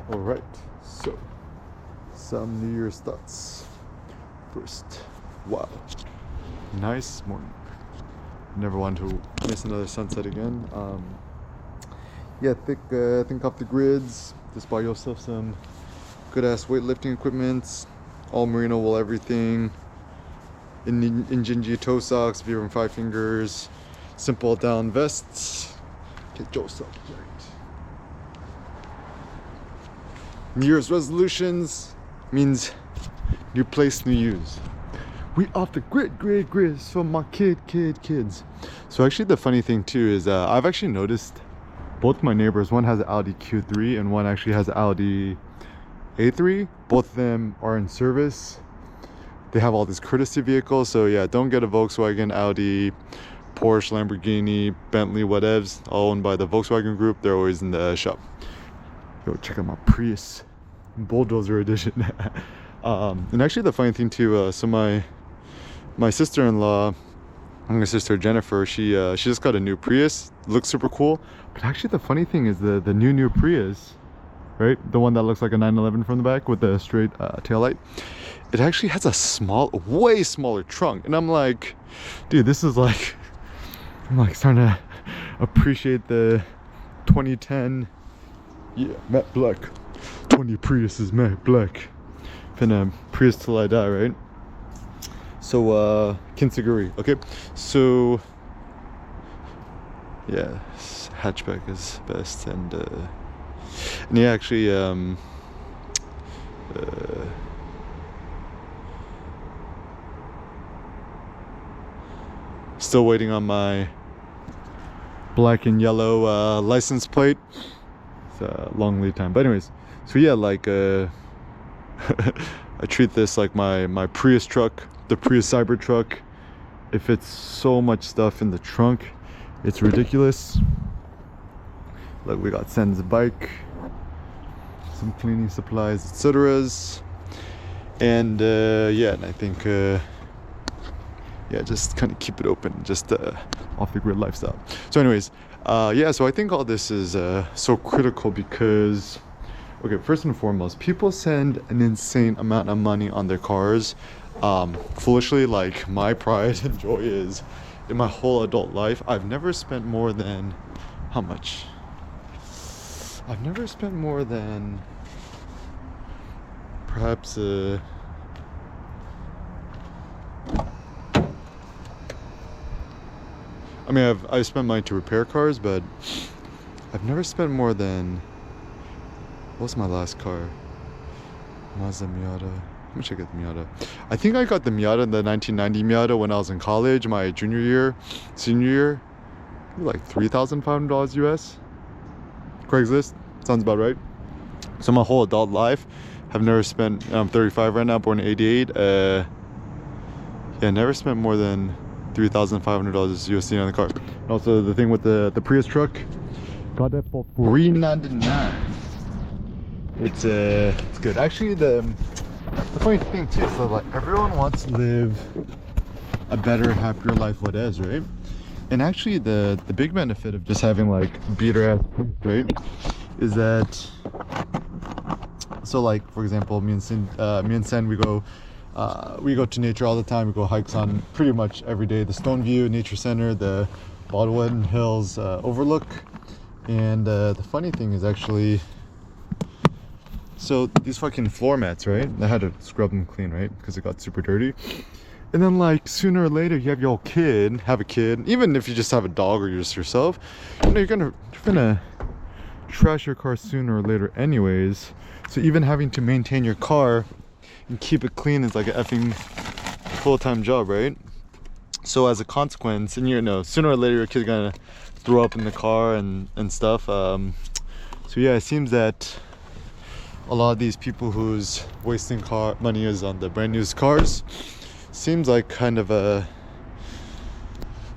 All right, so some New Year's thoughts. First, wow, nice morning. Never want to miss another sunset again. Think off the grids. Just buy yourself some good ass weightlifting equipment. All merino wool, everything. Injinji toe socks, Vibram 5 fingers, simple down vests. Get yourself right. New Year's resolutions means new place, new use. We off the grid for my kids. So actually the funny thing too is I've actually noticed both my neighbors, one has an Audi Q3 and one actually has an Audi A3. Both of them are in service. They have all these courtesy vehicles. So yeah, don't get a Volkswagen, Audi, Porsche, Lamborghini, Bentley, whatevs, all owned by the Volkswagen group. They're always in the shop. Yo, check out my Prius bulldozer edition. And actually the funny thing too, so my sister-in-law, younger sister Jennifer, she just got a new Prius. Looks super cool. But actually the funny thing is the new Prius, right, the one that looks like a 911 from the back with the straight taillight, it actually has a way smaller trunk. And I'm like, dude, this is like, I'm like starting to appreciate the 2010, yeah, matte black, 20 Priuses matte black. Finna Prius till I die, right? So Kinsaguri. Okay, so yeah, hatchback is best. And yeah, actually still waiting on my black and yellow license plate. It's a long lead time, but anyways, so yeah, like I treat this like my Prius truck, the Prius Cyber truck. It fits so much stuff in the trunk, it's ridiculous. Look, we got Sen's bike, some cleaning supplies, etc. And yeah, and I think yeah, just kind of keep it open, just off the grid lifestyle. So anyways, yeah, so I think all this is so critical because, okay, first and foremost, people spend an insane amount of money on their cars. Foolishly, like my pride and joy is, in my whole adult life, I've never spent more than, how much? I've never spent more than, perhaps, I mean, I've spent money to repair cars, but I've never spent more than, what's my last car? Mazda Miata. How much I get the Miata? I think I got the Miata, the 1990 Miata, when I was in college, my senior year, like $3,500 US. Craigslist, sounds about right. So my whole adult life, I've never spent, I'm 35 right now, born in 88. Yeah, never spent more than $3,500 USD on the car. And also the thing with the Prius truck, got that for $399. It's good. Actually, the funny thing too is that like everyone wants to live a better, happier life, what is, right? And actually the big benefit of just having like beater ass, right, is that, so like for example, me and Sen, we go to nature all the time. We go hikes on pretty much every day. The Stoneview Nature Center, the Baldwin Hills Overlook. And the funny thing is actually, so these fucking floor mats, right? I had to scrub them clean, right? Because it got super dirty. And then like sooner or later you have your kid, even if you just have a dog or you're just yourself, you know, you're gonna trash your car sooner or later anyways. So even having to maintain your car and keep it clean is like an effing full-time job, right? So as a consequence, and you know, sooner or later your kid's gonna throw up in the car and stuff. So yeah, it seems that a lot of these people whose wasting car money is on the brand new cars, seems like kind of a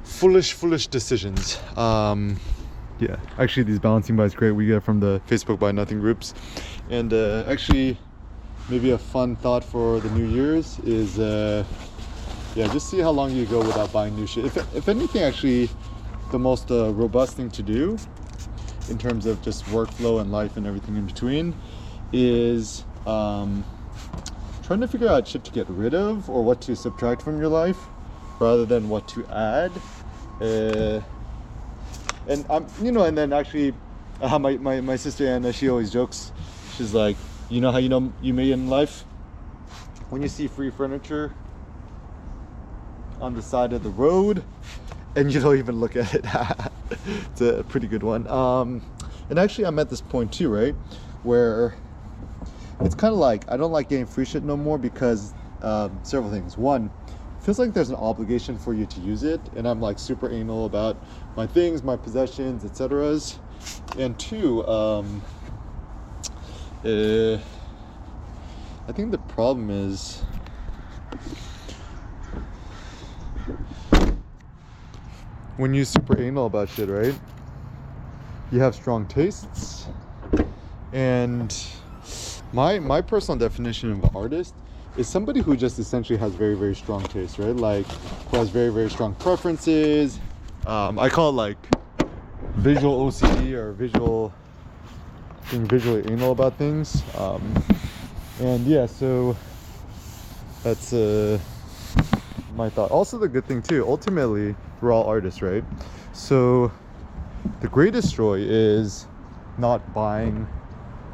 foolish decisions. Yeah, actually these balancing bikes great. We get from the Facebook Buy Nothing groups. And actually maybe a fun thought for the New Year's is yeah, just see how long you go without buying new shit. If anything, actually the most robust thing to do in terms of just workflow and life and everything in between is trying to figure out shit to get rid of or what to subtract from your life rather than what to add. And and then actually, my sister Anna, she always jokes. She's like, you know how you know you made it in life? When you see free furniture on the side of the road and you don't even look at it. It's a pretty good one. And actually, I'm at this point too, right, where it's kind of like I don't like getting free shit no more because several things. One, it feels like there's an obligation for you to use it, and I'm like super anal about my things, my possessions, etc. And two, I think the problem is when you're super anal about shit, right? You have strong tastes, and my personal definition of an artist is somebody who just essentially has very, very strong taste, right? Like who has very, very strong preferences. I call it like visual OCD or being visually anal about things. And yeah, so that's my thought. Also, the good thing too, ultimately we're all artists, right? So the greatest joy is not buying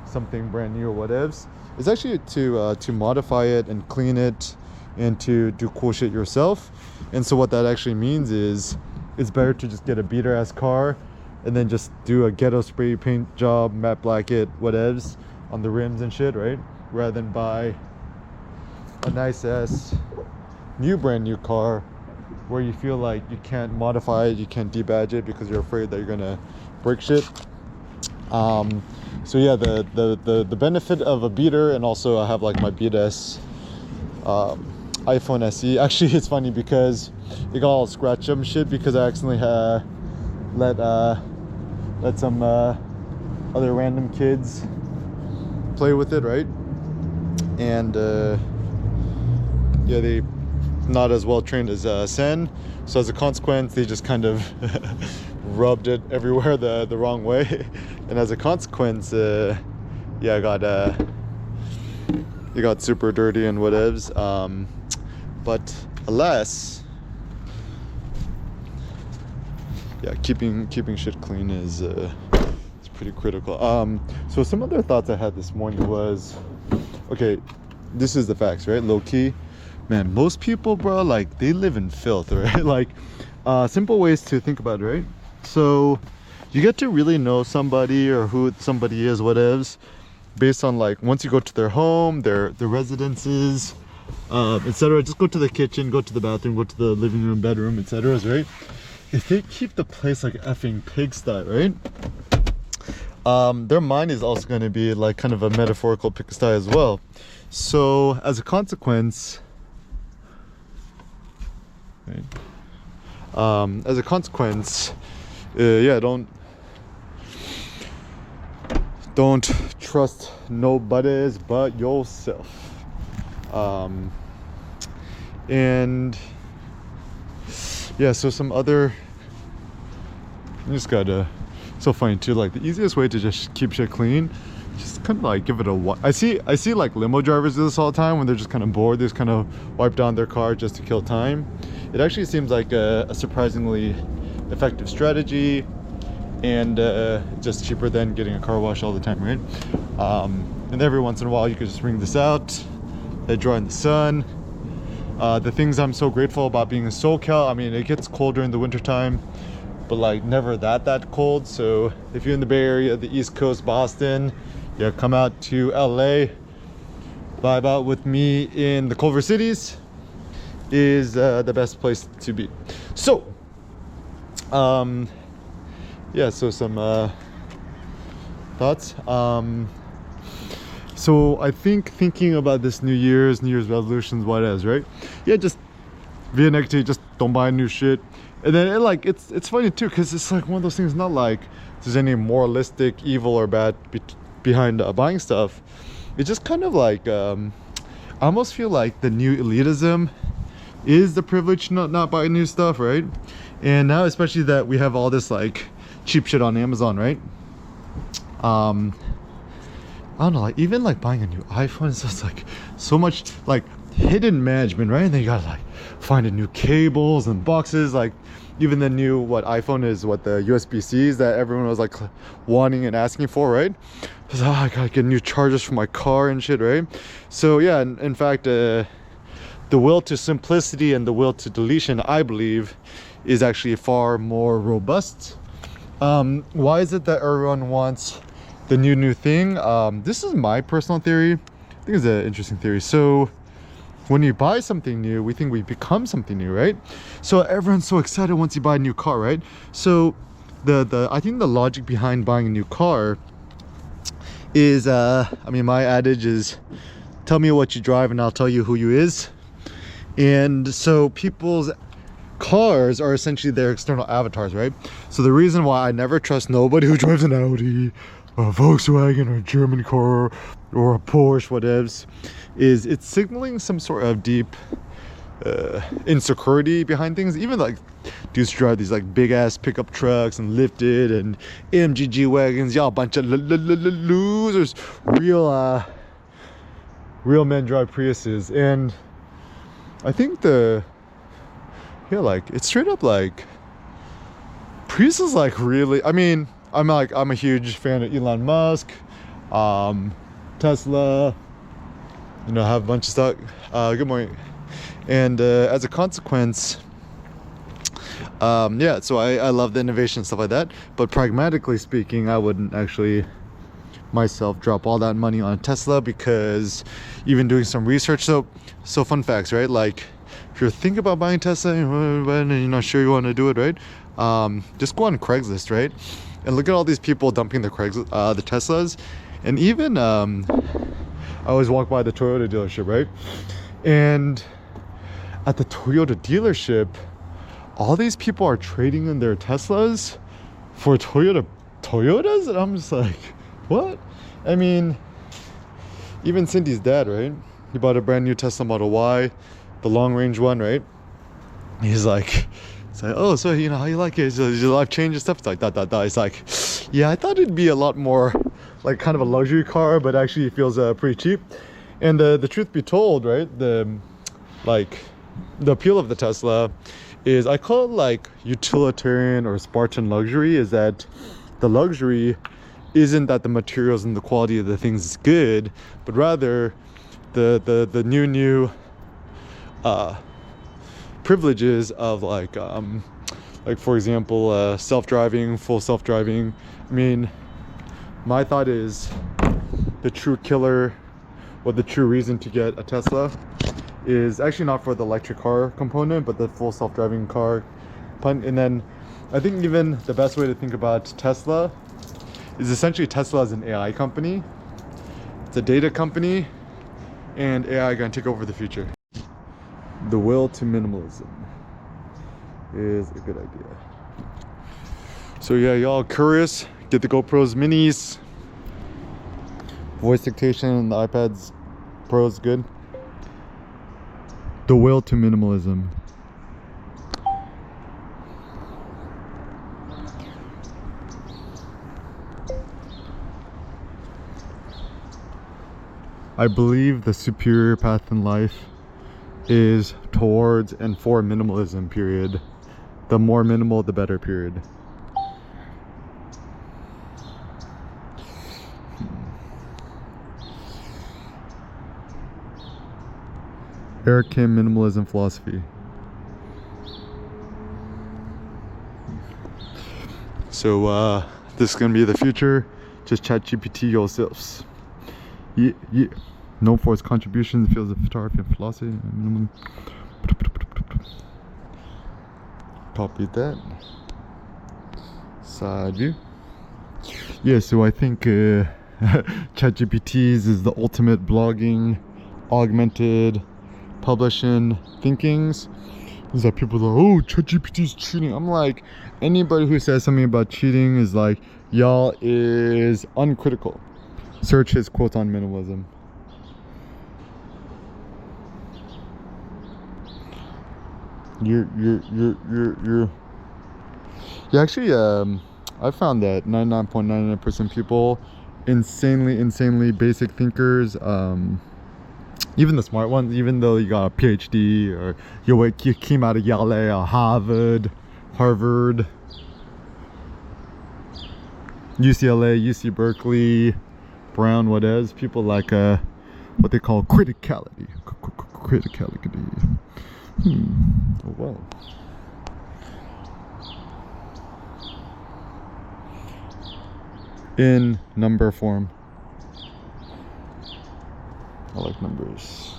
something brand new or whatevs. It's actually to modify it and clean it and to do cool shit yourself. And so what that actually means is it's better to just get a beater ass car and then just do a ghetto spray paint job, matte black it, whatevs on the rims and shit, right? Rather than buy a nice ass brand new car where you feel like you can't modify it, you can't debadge it because you're afraid that you're gonna break shit. So yeah, the benefit of a beater, and also I have like my BS iPhone SE. Actually, it's funny because it got all scratched up and shit because I accidentally let some other random kids play with it, right? And yeah, they not as well trained as Sen, so as a consequence they just kind of rubbed it everywhere the wrong way, and as a consequence yeah, it got super dirty and whatevs. But alas, yeah, keeping shit clean is pretty critical. So some other thoughts I had this morning was, okay, this is the facts, right? Low key, man, most people, bro, like they live in filth, right? Like simple ways to think about it, right? So you get to really know somebody or who somebody is, whatevs, based on like once you go to their home, their residences, etc. Just go to the kitchen, go to the bathroom, go to the living room, bedroom, etc. Right? If they keep the place like effing pigsty, right? Their mind is also going to be like kind of a metaphorical pigsty as well. So as a consequence, right? Yeah, don't trust nobodies but yourself. And yeah, so some other, you just gotta, so funny too, like the easiest way to just keep shit clean, just kind of like give it a I see like limo drivers do this all the time when they're just kind of bored. They just kind of wipe down their car just to kill time. It actually seems like a surprisingly effective strategy, and just cheaper than getting a car wash all the time, right? And every once in a while you could just bring this out, let it dry in the sun. The things I'm so grateful about being in SoCal, I mean, it gets colder in the wintertime, but like never that cold. So if you're in the Bay Area, the East Coast, Boston, yeah, come out to LA, vibe out with me in the Culver Cities is the best place to be. So yeah, so some thoughts. So I think thinking about this New Year's resolutions, what it is, right? Yeah, just be a negative, just don't buy new shit. And then it's funny too, because it's like one of those things, not like there's any moralistic evil or bad behind buying stuff. It's just kind of like I almost feel like the new elitism is the privilege to not buy new stuff, right? And now especially that we have all this like cheap shit on Amazon, right? I don't know, like even like buying a new iPhone is just like so much like hidden management, right? And then you gotta like find a new cables and boxes, like even the new what iPhone is, what the USB-Cs that everyone was like wanting and asking for, right? So I gotta get new chargers for my car and shit, right? So yeah, in fact, the will to simplicity and the will to deletion, I believe, is actually far more robust. Why is it that everyone wants the new thing? This is my personal theory. I think it's an interesting theory. So when you buy something new, we think we become something new, right? So everyone's so excited once you buy a new car, right? So I think the logic behind buying a new car is I mean, my adage is tell me what you drive and I'll tell you who you is. And so people's cars are essentially their external avatars, right? So the reason why I never trust nobody who drives an Audi or a Volkswagen or a German car or a Porsche, whatevs, is it's signaling some sort of deep insecurity behind things. Even like dudes drive these like big ass pickup trucks and lifted and AMG G-Wagons, y'all bunch of losers. Real men drive Priuses. And I think like it's straight up like Prius is like really, I mean, I'm a huge fan of Elon Musk, Tesla, you know, have a bunch of stock. Good morning. And as a consequence, yeah, so I love the innovation and stuff like that, but pragmatically speaking, I wouldn't actually myself drop all that money on Tesla, because even doing some research, so fun facts, right? Like if you're thinking about buying Tesla and you're not sure you want to do it, right? Just go on Craigslist, right? And look at all these people dumping the Teslas. And even I always walk by the Toyota dealership, right? And at the Toyota dealership, all these people are trading in their Teslas for Toyotas, and I'm just like, what? I mean, even Cindy's dad, right? He bought a brand new Tesla Model Y, the long range one, right? He's like, oh, so you know how you like it? Is your life change and stuff? It's like that. It's like, yeah, I thought it'd be a lot more like kind of a luxury car, but actually it feels pretty cheap. And the truth be told, right? The appeal of the Tesla is, I call it like utilitarian or Spartan luxury, is that the luxury isn't that the materials and the quality of the things is good, but rather the new privileges of like for example self-driving, full self-driving. I mean, my thought is the true killer, or the true reason to get a Tesla is actually not for the electric car component, but the full self-driving car. And then I think even the best way to think about Tesla is essentially Tesla as an AI company. It's a data company, and AI gonna take over the future. The will to minimalism is a good idea. So yeah, y'all curious, get the GoPros minis. Voice dictation and the iPads Pro's good. The will to minimalism. I believe the superior path in life is towards and for minimalism, period. The more minimal, the better, period. Eric Kim minimalism philosophy. So this is gonna be the future. Just chat GPT yourselves. Yeah. Known for its contributions in the fields of photography and philosophy. Copy that. Side view. Yeah, so I think ChatGPT's is the ultimate blogging, augmented publishing thinkings. Is that people are like, oh, ChatGPT's cheating. I'm like, anybody who says something about cheating is like, y'all is uncritical. Search his quote on minimalism. You're yeah, actually I found that 99.99% people insanely basic thinkers. Even the smart ones, even though you got a PhD or you came out of Yale or Harvard, UCLA, UC Berkeley, Brown, what else? People like what they call criticality. Criticality. Oh well. In number form. I like numbers.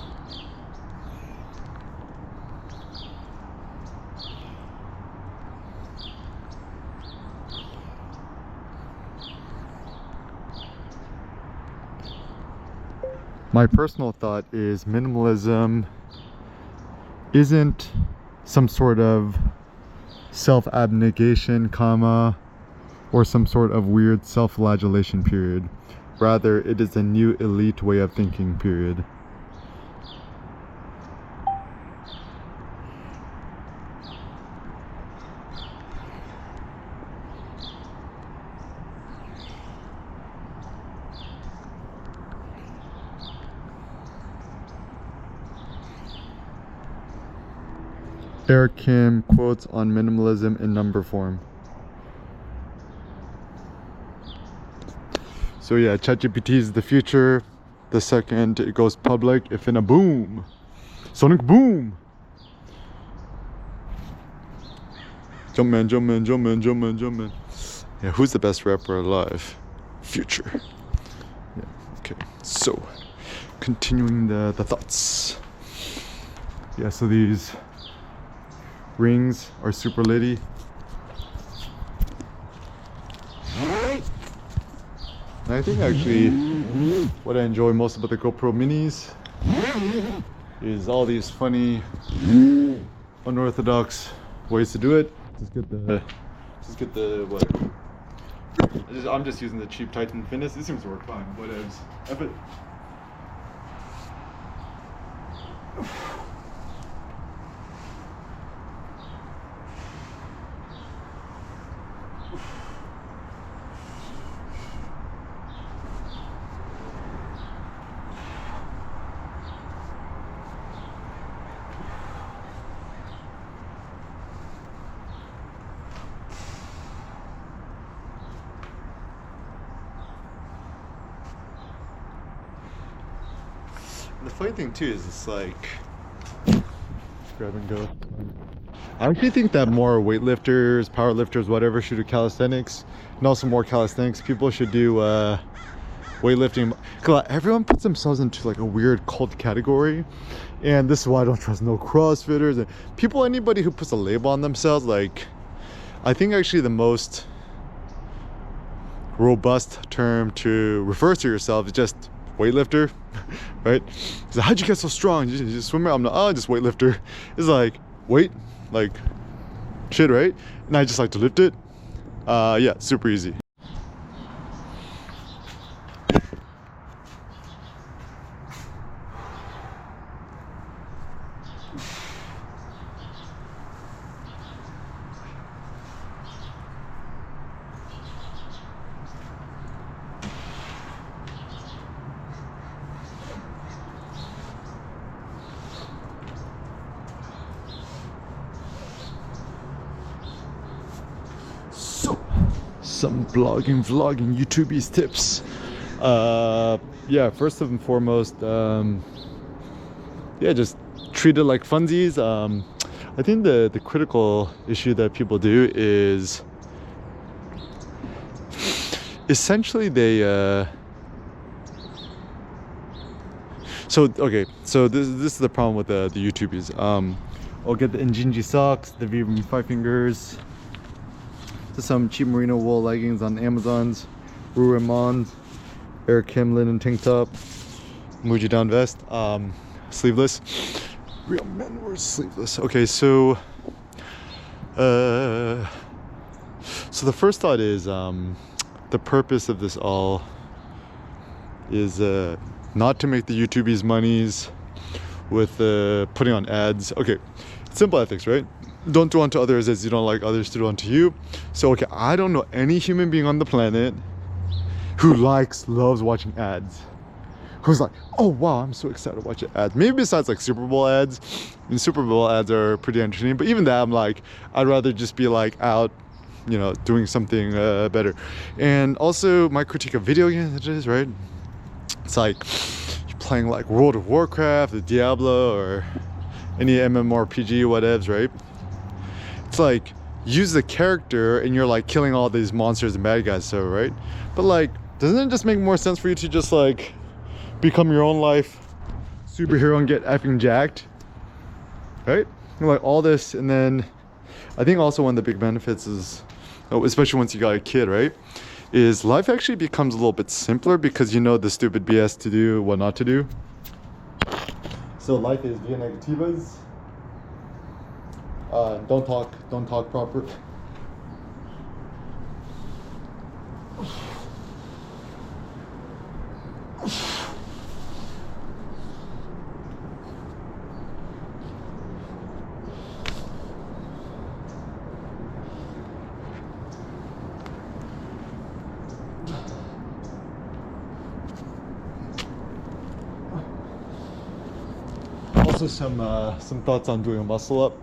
My personal thought is minimalism isn't some sort of self-abnegation, or some sort of weird self-flagellation period. Rather, it is a new elite way of thinking period. Eric Kim quotes on minimalism in number form. So yeah, ChatGPT is the future. The second it goes public, if in a boom. Sonic boom! Jumpman. Yeah, who's the best rapper alive? Future. Yeah, okay. So, continuing the thoughts. Yeah, so these rings are super litty. And I think actually what I enjoy most about the GoPro Minis is all these funny, unorthodox ways to do it. Just get the what? I'm just using the cheap Titan Fitness. It seems to work fine. Whatevs. The funny thing too is it's like grab and go. I actually think that more weightlifters, powerlifters, whatever should do calisthenics, and also more calisthenics people should do weightlifting. Cause everyone puts themselves into like a weird cult category, and this is why I don't trust no CrossFitters and people. Anybody who puts a label on themselves, like I think actually the most robust term to refer to yourself is just weightlifter, right? So how'd you get so strong? You just swimmer? I'm not. Oh, just weightlifter. It's like weight, like shit, right? And I just like to lift it. Yeah, super easy. Some vlogging, YouTube's tips. Yeah, first and foremost, yeah, just treat it like funsies. I think the critical issue that people do is essentially they so this is the problem with the YouTubies. I'll get the Injinji socks, the Vibram 5 fingers, some cheap merino wool leggings on Amazon's, Ruimons, Eric Kim linen tank top, Muji down vest, sleeveless. Real men were sleeveless. Okay, so the first thought is the purpose of this all is not to make the YouTubies monies with putting on ads. Okay, simple ethics, right? Don't do unto others as you don't like others to do unto you. So okay, I don't know any human being on the planet who loves watching ads. Who's like, oh wow, I'm so excited to watch ads. Maybe besides like Super Bowl ads. And Super Bowl ads are pretty entertaining, but even that, I'm like, I'd rather just be like out, you know, doing something better. And also my critique of video games is, right, it's like you're playing like World of Warcraft or Diablo or any MMORPG whatevs, right? It's like use the character and you're like killing all these monsters and bad guys, so right? But like, doesn't it just make more sense for you to just like become your own life superhero and get effing jacked, right? Like all this. And then I think also one of the big benefits is, especially once you got a kid, right, is life actually becomes a little bit simpler because you know the stupid BS to do, what not to do. So life is via negativas. Don't talk proper. Also some thoughts on doing a muscle up.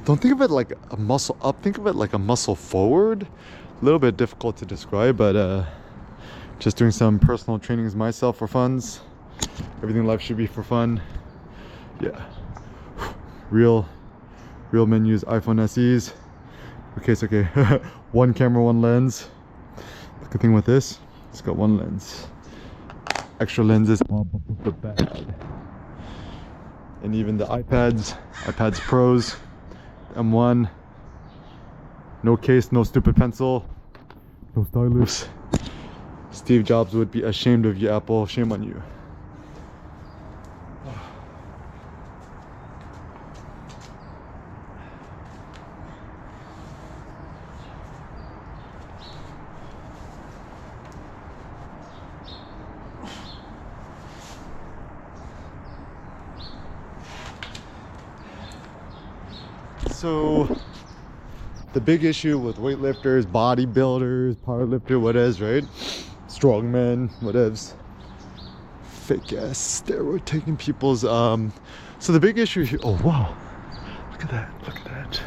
Don't think of it like a muscle up, think of it like a muscle forward. A little bit difficult to describe, but just doing some personal trainings myself for funs. Everything in life should be for fun. Yeah. Real men use iPhone SEs. Okay, it's okay. One camera, one lens. The thing with this, it's got one lens. Extra lenses pop up with the bad. And even the iPads Pros, M1, no case, no stupid pencil, no stylus. Steve Jobs would be ashamed of you, Apple. Shame on you. So the big issue with weightlifters, bodybuilders, powerlifter, what is, right? Strongmen, whatevs. Fake ass steroid taking people's so the big issue here, oh wow, look at that.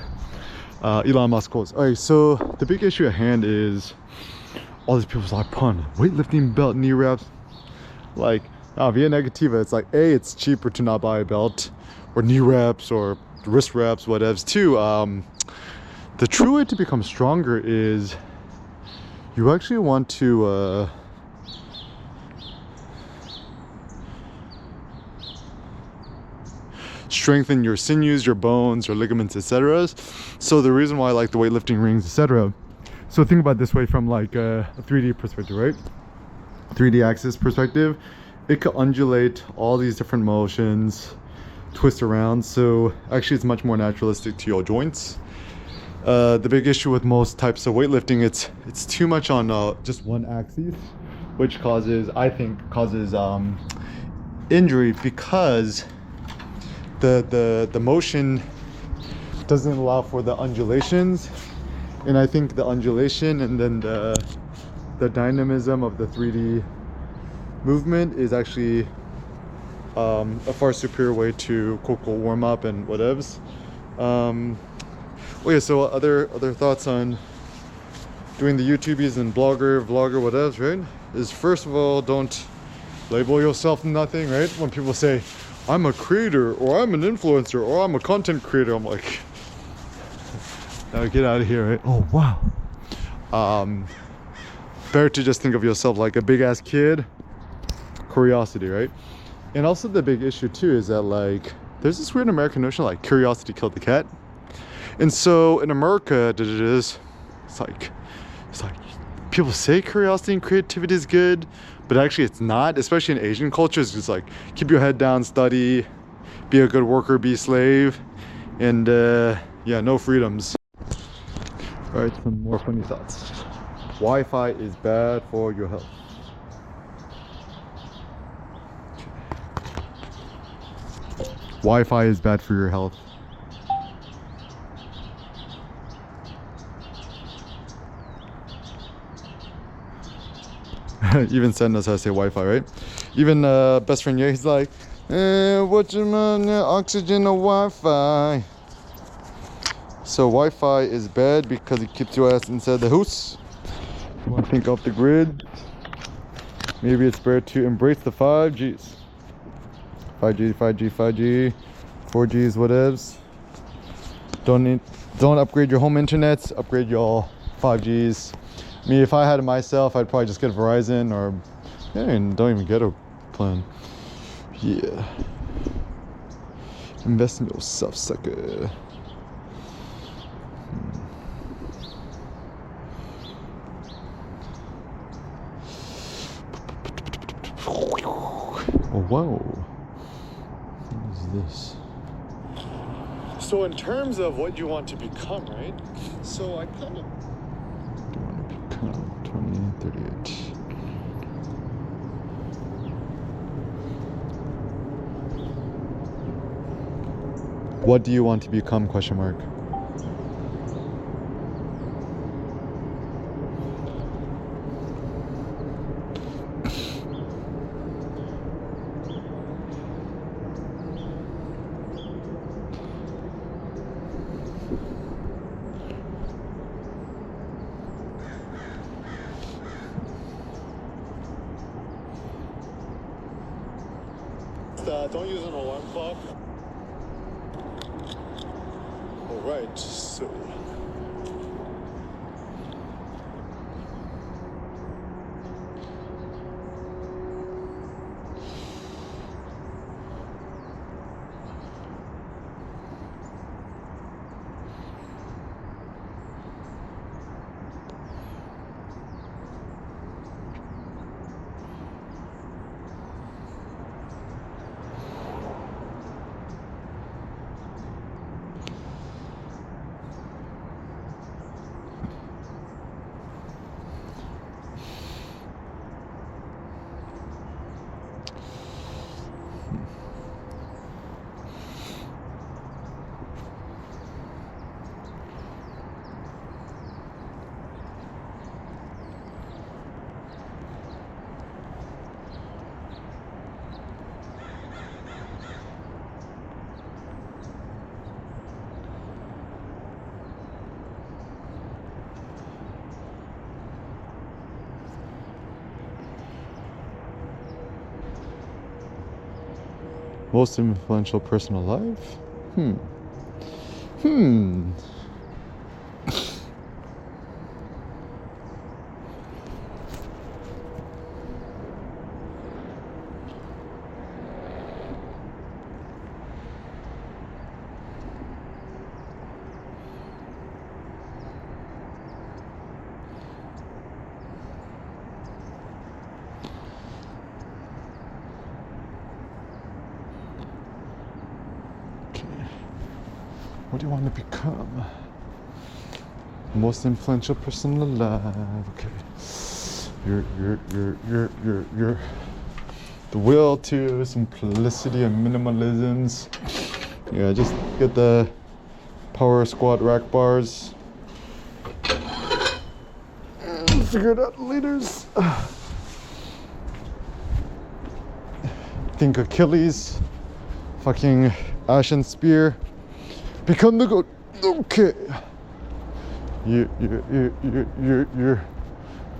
Elon Musk quotes. Alright, so the big issue at hand is all these people's like pun, weightlifting belt, knee wraps. Like via negativa, it's like it's cheaper to not buy a belt or knee wraps or wrist wraps, whatevs. Two, the true way to become stronger is you actually want to strengthen your sinews, your bones, your ligaments, etc. So the reason why I like the weightlifting rings, etc. So think about it this way from like a 3D perspective, right? 3D axis perspective, it could undulate all these different motions, twist around, so actually it's much more naturalistic to your joints. The big issue with most types of weightlifting, it's too much on just one axis, which I think causes injury because the motion doesn't allow for the undulations, and I think the undulation and then the dynamism of the 3D movement is actually a far superior way to quote warm up and whatevs. Yeah, so other thoughts on doing the YouTubies and vlogger whatevs, right? Is first of all, don't label yourself nothing, right? When people say I'm a creator or I'm an influencer or I'm a content creator, I'm like, now get out of here, right? Oh wow. Better to just think of yourself like a big ass kid. Curiosity, right? And also the big issue too is that like there's this weird American notion like curiosity killed the cat. And so in America, it's like people say curiosity and creativity is good, but actually it's not, especially in Asian cultures. It's like keep your head down, study, be a good worker, be a slave, and yeah, no freedoms. All right, some more funny thoughts. Wi-Fi is bad for your health. Wi-Fi is bad for your health. Even Sen knows how to say Wi-Fi, right? Even best friend here, he's like, what's oxygen or Wi-Fi? So Wi-Fi is bad because it keeps your ass inside the house. You want to think off the grid? Maybe it's better to embrace the 5Gs. 5G, 5G, 5G, 4Gs, whatevs. Don't upgrade your home internets, upgrade your 5Gs. I mean, if I had it myself, I'd probably just get Verizon or, yeah, and don't even get a plan. Yeah. Invest in yourself, sucker. Oh, wow. What is this? So in terms of what you want to become, right? So I kind of do want to become 2038. What do you want to become, question mark? Don't use an alarm clock. All right, so most influential person alive? What do you want to become? Most influential person alive. Okay. You're the will to simplicity and minimalisms. Yeah, just get the power squat rack bars. Figure it out, leaders. Think Achilles. Fucking Ashen Spear. Become the goat. Okay. You're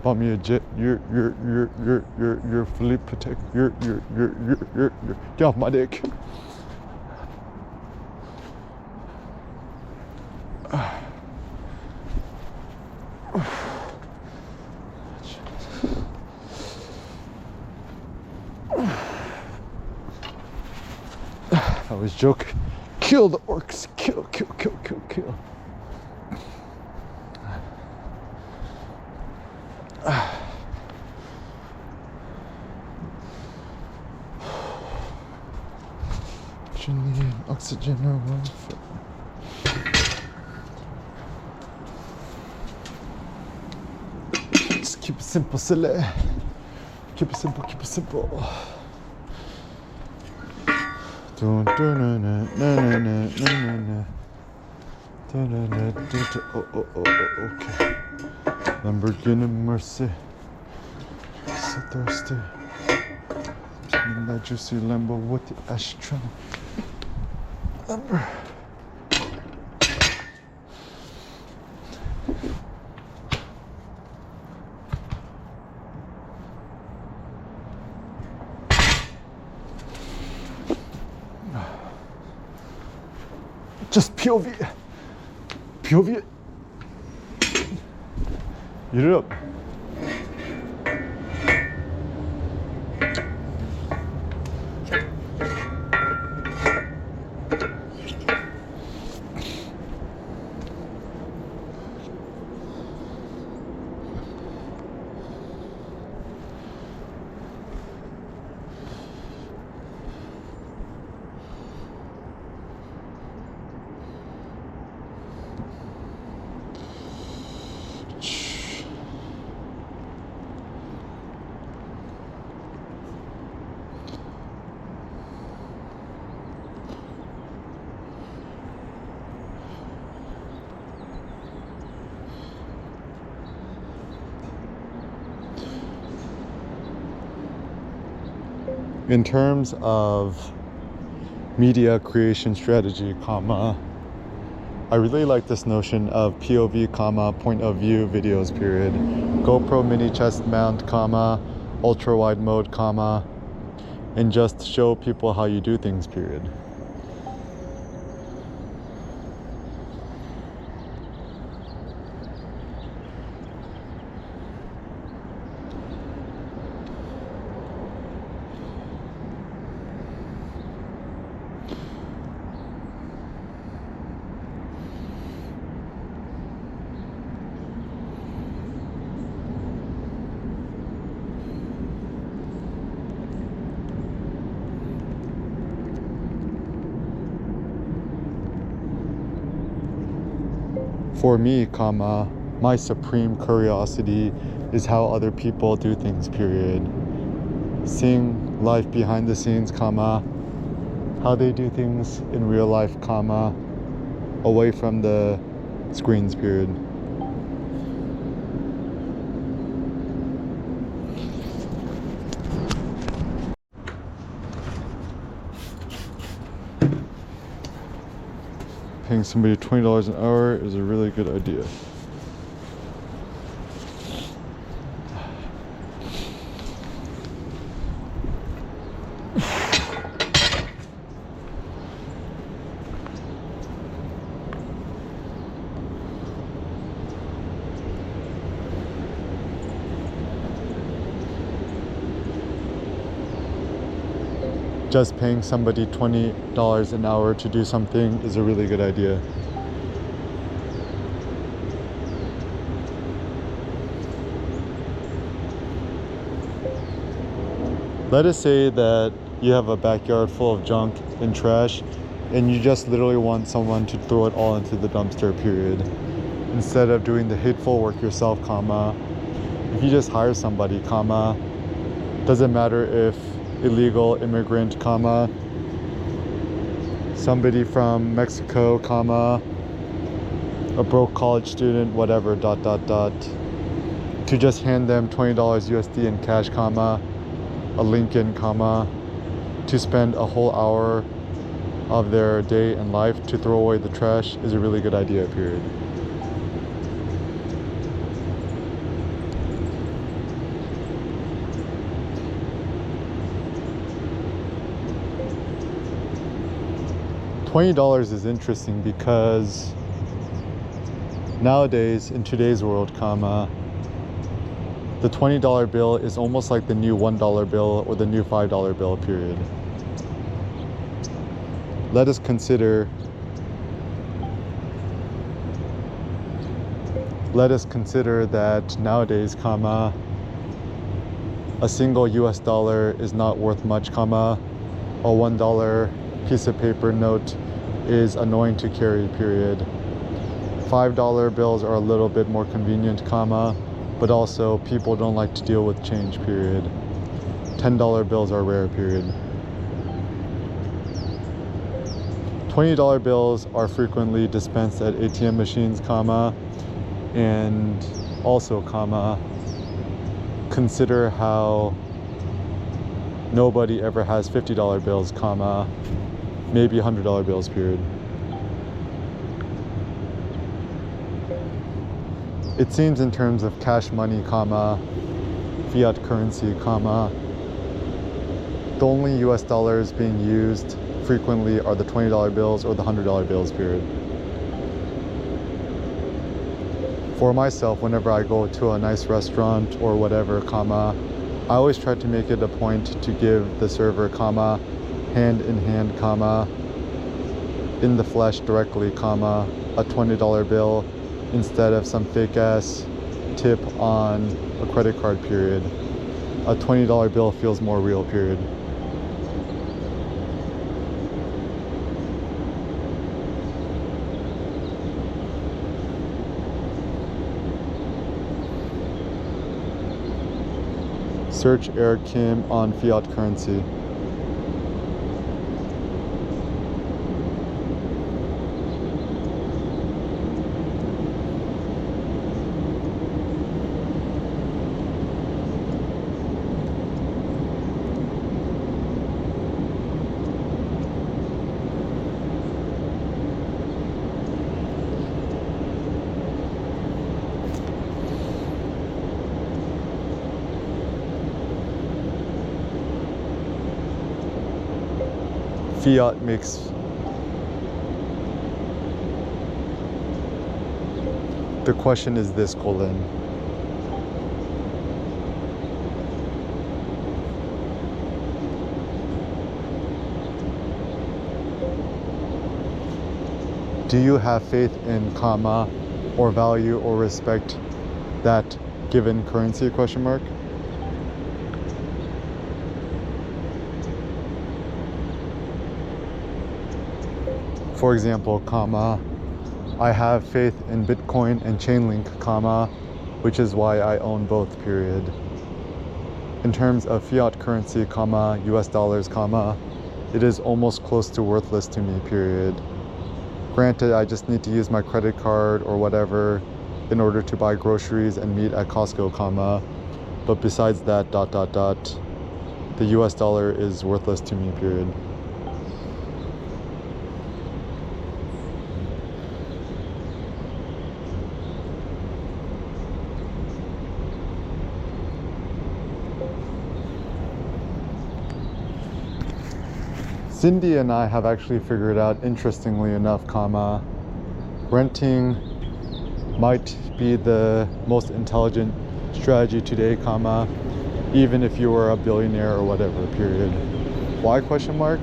bought me a jet. You're Philippe Patek. You're get off my dick. I was joking. Kill the orcs. Kill. You need oxygen or Wi-Fi. Just keep it simple, silly. Keep it simple. Oh, okay. Lamborghini Mercy. so thirsty. That juicy Lambo with the ashtray. Just POV. POV. Eat it up. In terms of media creation strategy, comma, I really like this notion of POV, comma, point of view videos, period. GoPro mini chest mount, comma, ultra wide mode, comma, and just show people how you do things, period. For me, comma, my supreme curiosity is how other people do things, period. Seeing life behind the scenes, comma, how they do things in real life, comma, away from the screens, period. Paying somebody $20 an hour is a really good idea. Just paying somebody $20 an hour to do something is a really good idea. Let us say that you have a backyard full of junk and trash and you just literally want someone to throw it all into the dumpster, period. Instead of doing the hateful work yourself, comma, if you just hire somebody, comma, doesn't matter if illegal immigrant, comma, somebody from Mexico, comma, a broke college student, whatever, dot, dot, dot, to just hand them $20 USD in cash, comma, a Lincoln, comma, to spend a whole hour of their day and life to throw away the trash is a really good idea, period. $20 is interesting because nowadays, in today's world, comma, the $20 bill is almost like the new $1 bill or the new $5 bill, period. Let us consider that nowadays, comma, a single US dollar is not worth much, comma, a $1 piece of paper note is annoying to carry, period. $5 bills are a little bit more convenient, comma, but also people don't like to deal with change, period. $10 bills are rare, period. $20 bills are frequently dispensed at ATM machines, comma, and also, comma, consider how nobody ever has $50 bills, comma, maybe $100 bills, period. It seems in terms of cash money, comma, fiat currency, comma, the only US dollars being used frequently are the $20 bills or the $100 bills, period. For myself, whenever I go to a nice restaurant or whatever, comma, I always try to make it a point to give the server, comma, hand in hand, comma, in the flesh directly, comma, a $20 bill instead of some fake ass tip on a credit card, period. A $20 bill feels more real, period. Search Eric Kim on fiat currency. Fiat makes the question is this, colon, do you have faith in, comma, or value or respect that given currency, question mark? For example, comma, I have faith in Bitcoin and Chainlink, comma, which is why I own both, period. In terms of fiat currency, comma, US dollars, comma, it is almost close to worthless to me, period. Granted, I just need to use my credit card or whatever in order to buy groceries and meat at Costco, comma, but besides that, the US dollar is worthless to me, period. Cindy and I have actually figured out, interestingly enough, comma, renting might be the most intelligent strategy today, comma, even if you were a billionaire or whatever, period. Why, question mark?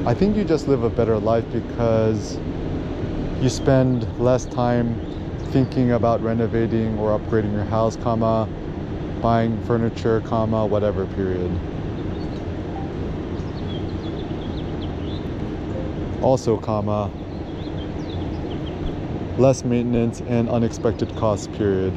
I think you just live a better life because you spend less time thinking about renovating or upgrading your house, comma, buying furniture, comma, whatever, period. Also, comma, less maintenance and unexpected costs, period.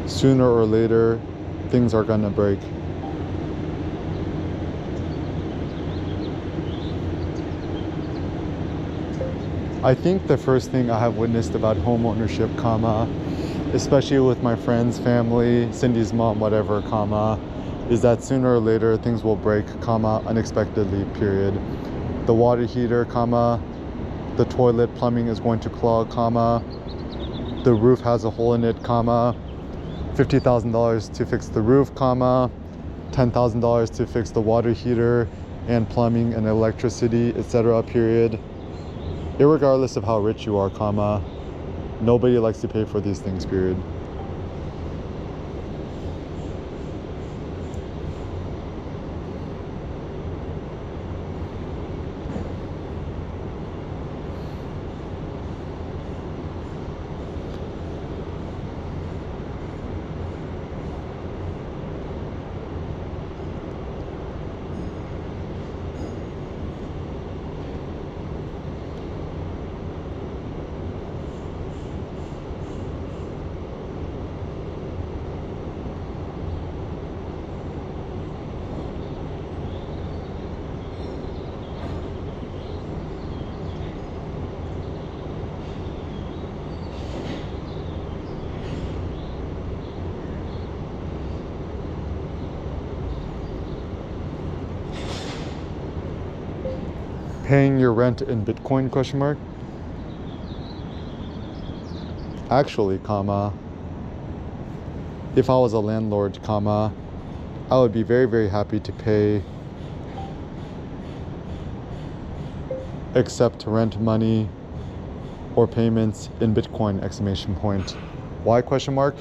Sooner or later, things are gonna break. I think the first thing I have witnessed about home ownership, comma, especially with my friends, family, Cindy's mom, whatever, comma, is that sooner or later things will break, comma, unexpectedly, period. The water heater, comma, the toilet plumbing is going to clog, comma, the roof has a hole in it, comma, $50,000 to fix the roof, comma, $10,000 to fix the water heater and plumbing and electricity, etc., period. Irregardless of how rich you are, comma, nobody likes to pay for these things, period. Paying your rent in Bitcoin, question mark? Actually, comma, if I was a landlord, comma, I would be very, very happy to pay accept rent money or payments in Bitcoin, exclamation point. Why, question mark?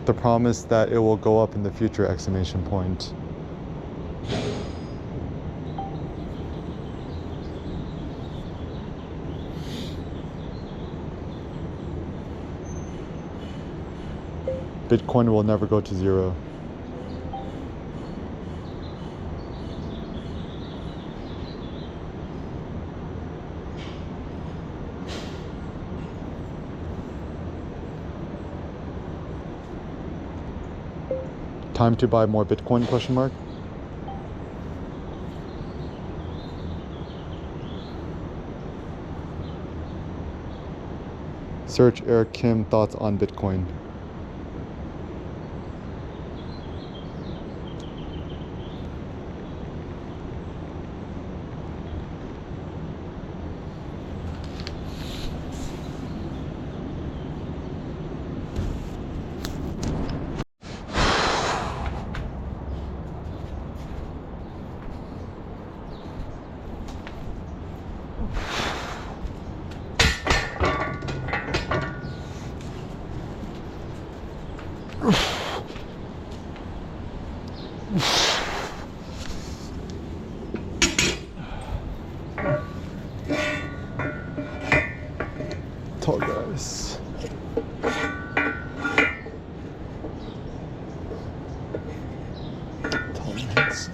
The promise that it will go up in the future, exclamation point. Bitcoin will never go to zero. Time to buy more Bitcoin, question mark? Search Eric Kim thoughts on Bitcoin. Tall guys. Tall guys.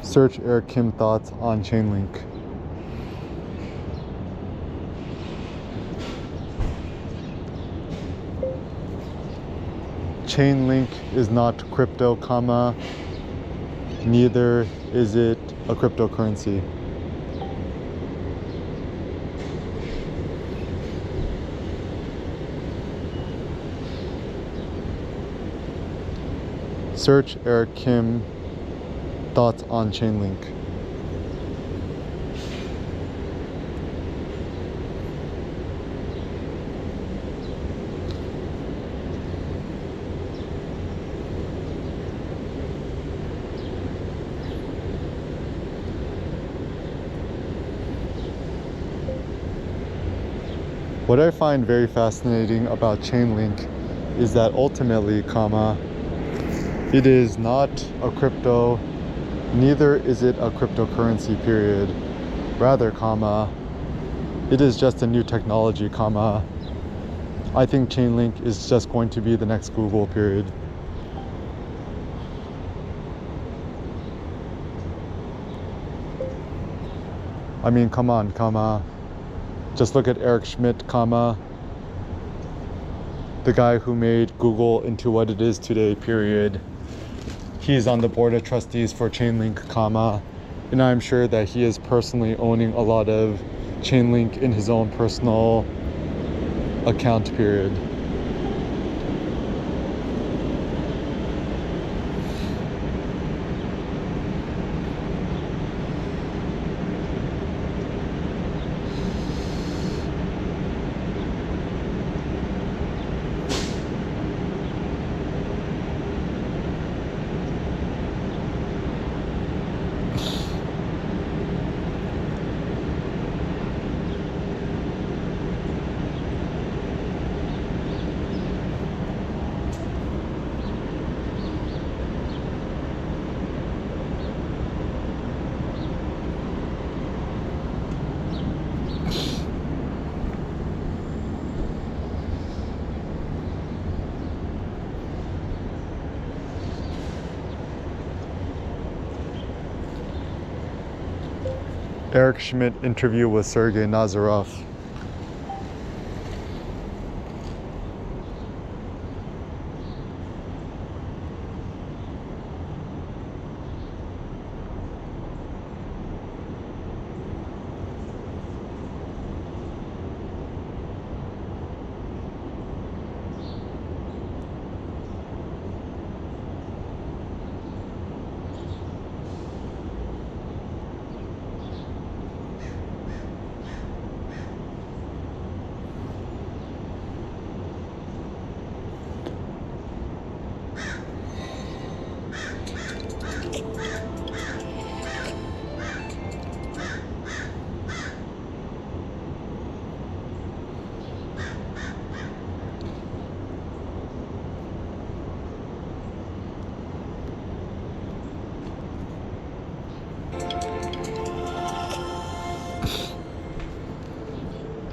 Search Eric Kim thoughts on Chainlink. Chainlink is not crypto, comma, neither is it a cryptocurrency. Search Eric Kim thoughts on Chainlink. What I find very fascinating about Chainlink is that ultimately, comma, it is not a crypto, neither is it a cryptocurrency, period. Rather, comma, it is just a new technology, comma. I think Chainlink is just going to be the next Google, period. I mean, come on, comma. Just look at Eric Schmidt, comma, the guy who made Google into what it is today, period. He's on the board of trustees for Chainlink, comma, and I'm sure that he is personally owning a lot of Chainlink in his own personal account, period. Eric Schmidt interview with Sergey Nazarov.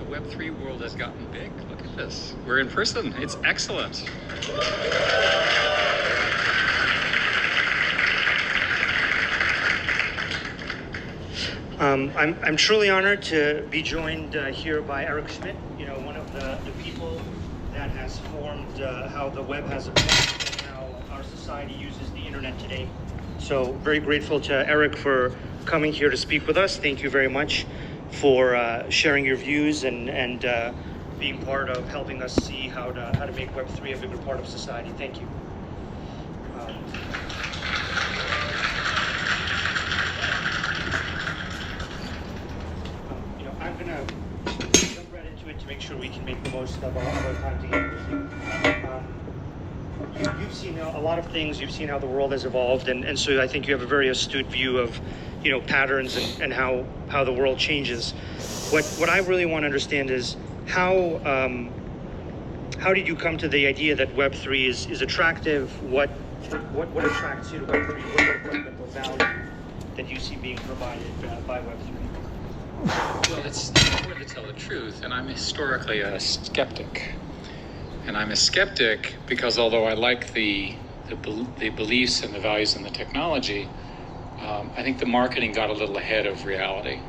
Web3 world has gotten big. Look at this. We're in person. It's excellent. I'm truly honored to be joined here by Eric Schmidt, one of the people that has formed how the web has evolved and how our society uses the internet today. So very grateful to Eric for coming here to speak with us. Thank you very much for sharing your views and being part of helping us see how to make Web3 a bigger part of society. Thank you. I'm gonna jump right into it to make sure we can make the most of our time together with you. You've seen a lot of things. You've seen how the world has evolved, and so I think you have a very astute view of patterns and how the world changes. What I really want to understand is how did you come to the idea that Web3 is attractive? What attracts you to Web3? What are the fundamental value that you see being provided by Web3? Well, it's hard to tell the truth, and I'm historically a skeptic. And I'm a skeptic because although I like the beliefs and the values and the technology, I think the marketing got a little ahead of reality,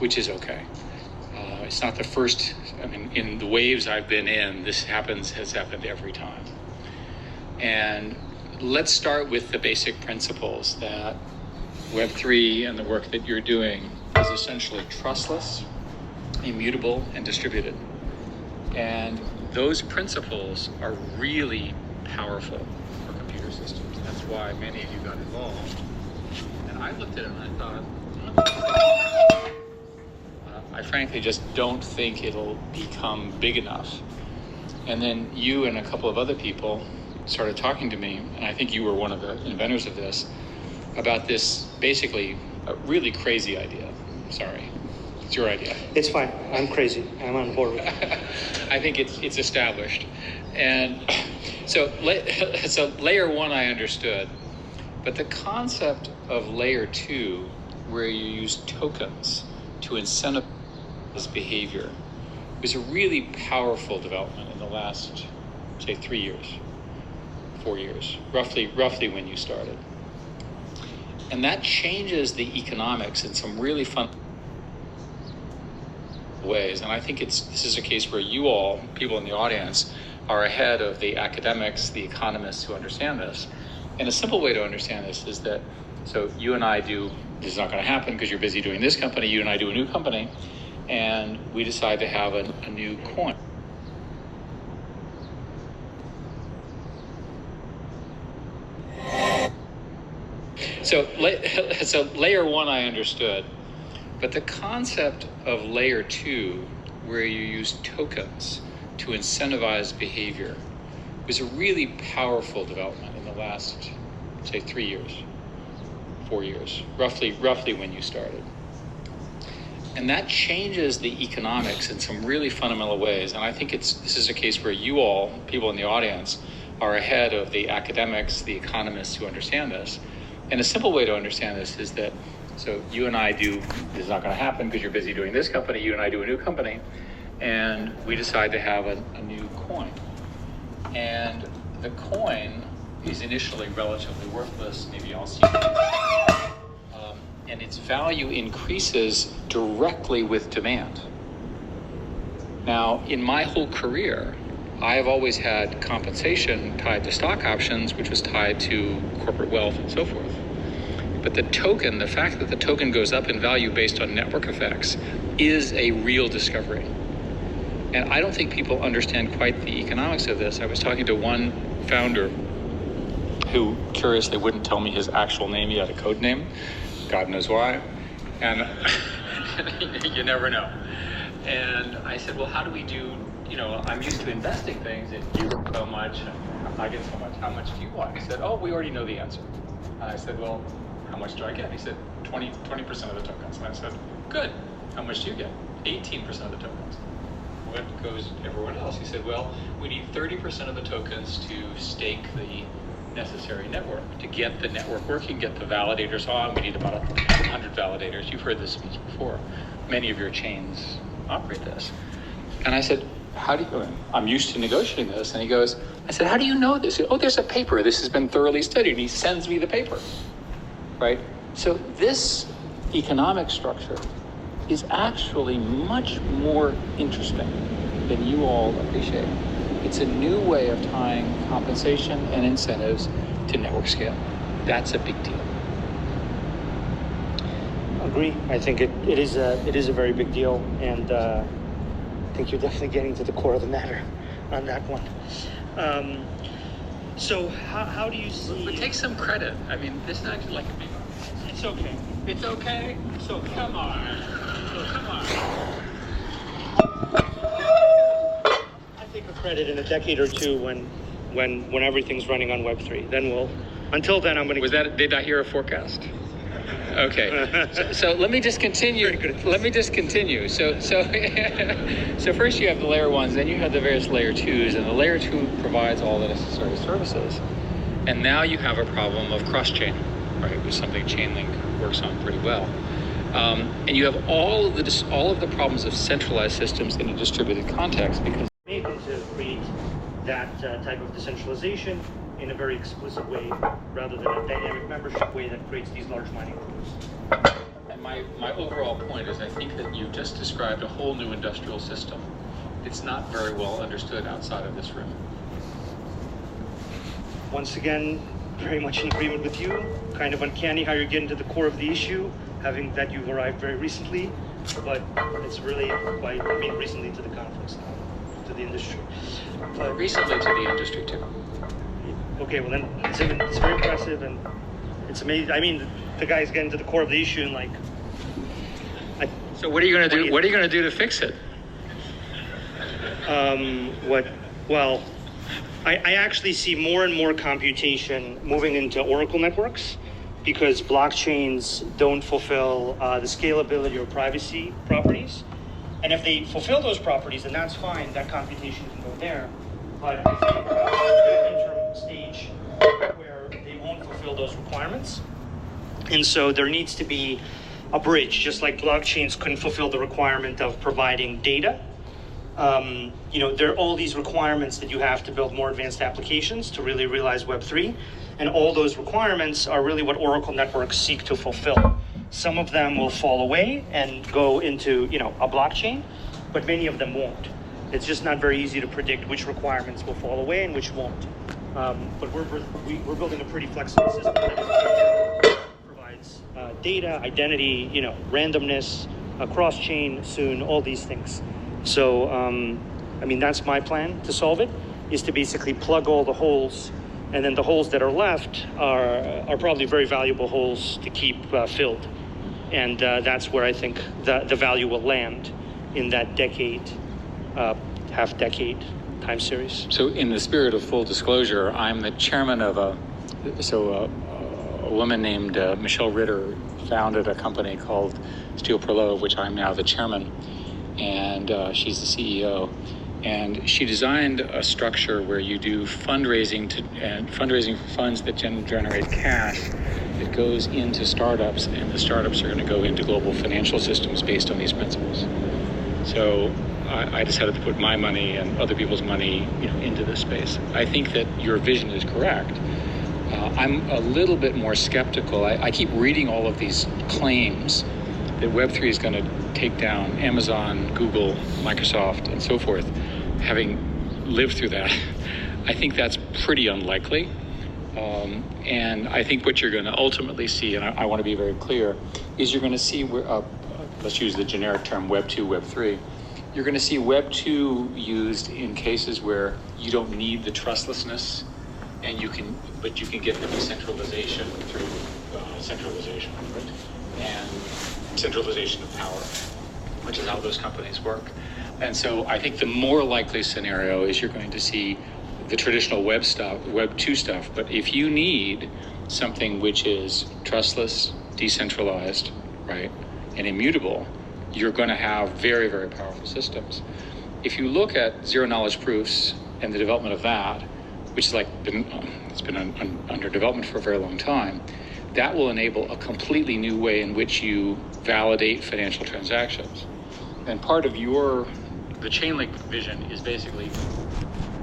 which is okay. It's not the first, in the waves I've been in, has happened every time. And let's start with the basic principles that Web3 and the work that you're doing is essentially trustless, immutable, and distributed. And those principles are really powerful for computer systems. That's why many of you got involved. And I looked at it and I thought, I frankly just don't think it'll become big enough. And then you and a couple of other people started talking to me, and I think you were one of the inventors of this, about this basically a really crazy idea. Sorry, it's your idea. It's fine. I'm crazy. I'm on board with it. I think it's established. And so layer one I understood, but the concept of layer two, where you use tokens to incentivize behavior, was a really powerful development in the last, say, 3 years, 4 years, roughly when you started. And that changes the economics in some really fun ways. And I think this is a case where you all, people in the audience, are ahead of the academics, the economists who understand this. And a simple way to understand this is that, so you and I this is not going to happen because you're busy doing this company, you and I do a new company, and we decide to have a new coin. So layer one I understood, but the concept of layer two, where you use tokens to incentivize behavior, was a really powerful development in the last, say, 3 years, 4 years, roughly when you started. And that changes the economics in some really fundamental ways. And I think this is a case where you all, people in the audience, are ahead of the academics, the economists who understand this. And a simple way to understand this is that, so you and I this is not going to happen because you're busy doing this company, you and I do a new company, and we decide to have a new coin. And the coin is initially relatively worthless. Maybe I'll see. and its value increases directly with demand. Now, in my whole career, I have always had compensation tied to stock options, which was tied to corporate wealth and so forth. But the token, the fact that the token goes up in value based on network effects, is a real discovery. And I don't think people understand quite the economics of this. I was talking to one founder who curiously wouldn't tell me his actual name. He had a code name, God knows why. And you never know. And I said, well, how do we do, I'm used to investing things, and you get so much, and I get so much, how much do you want? He said, oh, we already know the answer. And I said, well, how much do I get? He said, 20% of the tokens. And I said, good, how much do you get? 18% of the tokens. What goes to everyone else? He said, well, we need 30% of the tokens to stake the necessary network. To get the network working, get the validators on, we need about 100 validators. You've heard this speech before. Many of your chains operate this. And I said, I'm used to negotiating this. And he goes, I said, how do you know this? He said, oh, there's a paper. This has been thoroughly studied. And he sends me the paper, right? So this economic structure is actually much more interesting than you all appreciate. It's a new way of tying compensation and incentives to network scale. That's a big deal. Agree. I think it is a very big deal, and I think you're definitely getting to the core of the matter on that one. So how do you see? But take some credit. I mean, this is actually like a big. It's okay. It's okay. It's okay. Come on. Come on. I take a credit in a decade or two when everything's running on Web3. Then until then, I'm going to. Did I hear a forecast? Okay, so let me just continue. Let me just continue. So first you have the layer ones, then you have the various layer twos, and the layer two provides all the necessary services. And now you have a problem of cross-chain, right? Which is something Chainlink works on pretty well. And you have all of the problems of centralized systems in a distributed context because made to create that type of decentralization in a very explicit way, rather than a dynamic membership way that creates these large mining pools. And my overall point is I think that you just described a whole new industrial system. It's not very well understood outside of this room. Once again, very much in agreement with you. Kind of uncanny how you're getting to the core of the issue, having that you've arrived very recently, but it's really recently to the conference, to the industry. But recently to the industry too. Okay, well then it's very impressive, and it's amazing. I mean, the guy's getting to the core of the issue, and like. So what are you going to do? What are you going to do to fix it? Well, I actually see more and more computation moving into Oracle networks because blockchains don't fulfill the scalability or privacy properties. And if they fulfill those properties, then that's fine. That computation can go there. But I think we're at an interim stage where they won't fulfill those requirements. And so there needs to be a bridge, just like blockchains couldn't fulfill the requirement of providing data. There are all these requirements that you have to build more advanced applications to really realize Web3. And all those requirements are really what Oracle networks seek to fulfill. Some of them will fall away and go into, a blockchain, but many of them won't. It's just not very easy to predict which requirements will fall away and which won't. But we're building a pretty flexible system that provides data, identity, randomness, cross-chain soon, all these things. So, that's my plan to solve it, is to basically plug all the holes, and then the holes that are left are probably very valuable holes to keep filled. And that's where I think the value will land in that half-decade time series. So in the spirit of full disclosure, I'm the chairman of a woman named Michelle Ritter founded a company called Steel Perlo, of which I'm now the chairman, and she's the CEO. And she designed a structure where you do fundraising for funds that generate cash that goes into startups, and the startups are going to go into global financial systems based on these principles. So I decided to put my money and other people's money, into this space. I think that your vision is correct. I'm a little bit more skeptical. I keep reading all of these claims that Web3 is going to take down Amazon, Google, Microsoft, and so forth. Having lived through that, I think that's pretty unlikely. And I think what you're going to ultimately see, and I want to be very clear, is you're going to see, let's use the generic term Web 2, Web 3, you're going to see Web 2 used in cases where you don't need the trustlessness, but you can get the decentralization through centralization, right? And centralization of power, which is how those companies work. And so I think the more likely scenario is you're going to see the traditional Web 2 stuff, but if you need something which is trustless, decentralized, right, and immutable, you're going to have very, very powerful systems. If you look at zero knowledge proofs and the development of that, which is it's been under development for a very long time, that will enable a completely new way in which you validate financial transactions. And part of the chain link vision is basically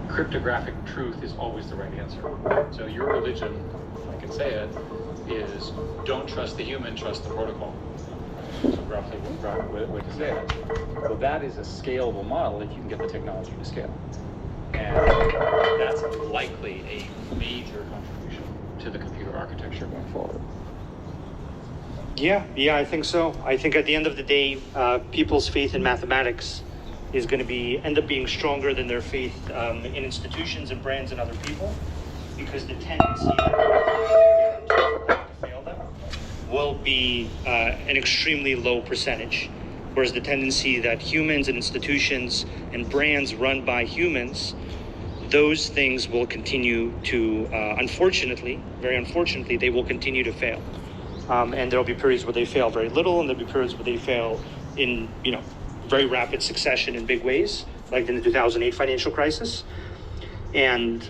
cryptographic truth is always the right answer. So your religion, if I can say it, is don't trust the human, trust the protocol. So roughly way to say it. So that is a scalable model if you can get the technology to scale. And that's likely a major contribution to the computer architecture going forward. Yeah, I think so. I think at the end of the day, people's faith in mathematics is going to end up being stronger than their faith in institutions and brands and other people, because the tendency to fail them will be an extremely low percentage, whereas the tendency that humans and institutions and brands run by humans, those things will continue to, unfortunately, very unfortunately, they will continue to fail. And there'll be periods where they fail very little, and there'll be periods where they fail in, very rapid succession in big ways, like in the 2008 financial crisis. And,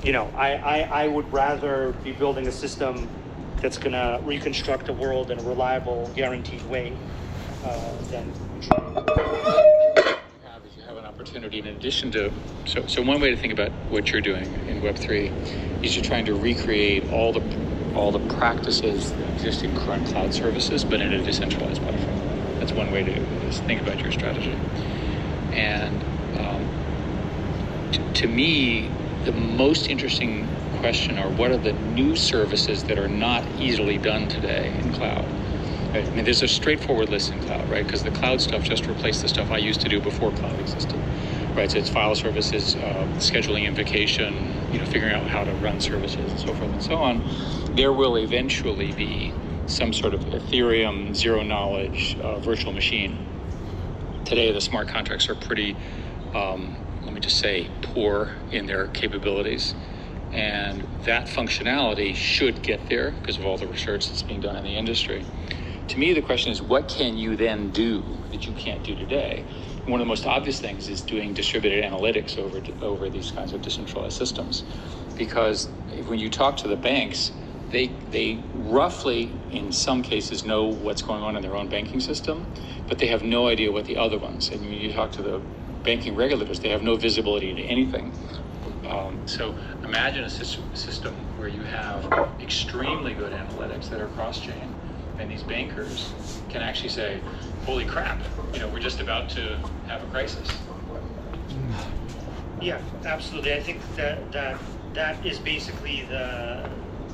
I would rather be building a system that's going to reconstruct the world in a reliable, guaranteed way than you have an opportunity in addition to, so one way to think about what you're doing in Web3 is you're trying to recreate all the practices that exist in current cloud services, but in a decentralized platform. That's one way to think about your strategy. And to me, the most interesting question are what are the new services that are not easily done today in cloud? I mean, there's a straightforward list in cloud, right? Because the cloud stuff just replaced the stuff I used to do before cloud existed, right? So it's file services, scheduling invocation, figuring out how to run services and so forth and so on. There will eventually be some sort of Ethereum, zero knowledge, virtual machine. Today, the smart contracts are pretty, let me just say, poor in their capabilities. And that functionality should get there because of all the research that's being done in the industry. To me, the question is, what can you then do that you can't do today? One of the most obvious things is doing distributed analytics over these kinds of decentralized systems. Because when you talk to the banks, they roughly, in some cases, know what's going on in their own banking system, but they have no idea what the other ones. And when you talk to the banking regulators, they have no visibility into anything. So imagine a system where you have extremely good analytics that are cross-chain, and these bankers can actually say, holy crap, we're just about to have a crisis. Yeah, absolutely. I think that is basically the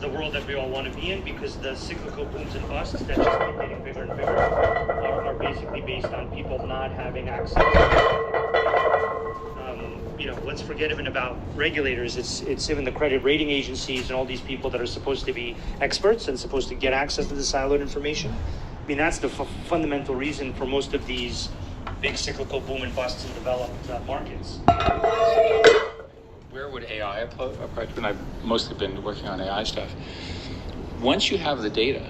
world that we all want to be in, because the cyclical booms and busts that just keep getting bigger and bigger are basically based on people not having access. Let's forget even about regulators. It's even the credit rating agencies and all these people that are supposed to be experts and supposed to get access to the siloed information. I mean, that's the fundamental reason for most of these big cyclical boom and busts in developed markets. Where would AI approach? And I've mostly been working on AI stuff. Once you have the data,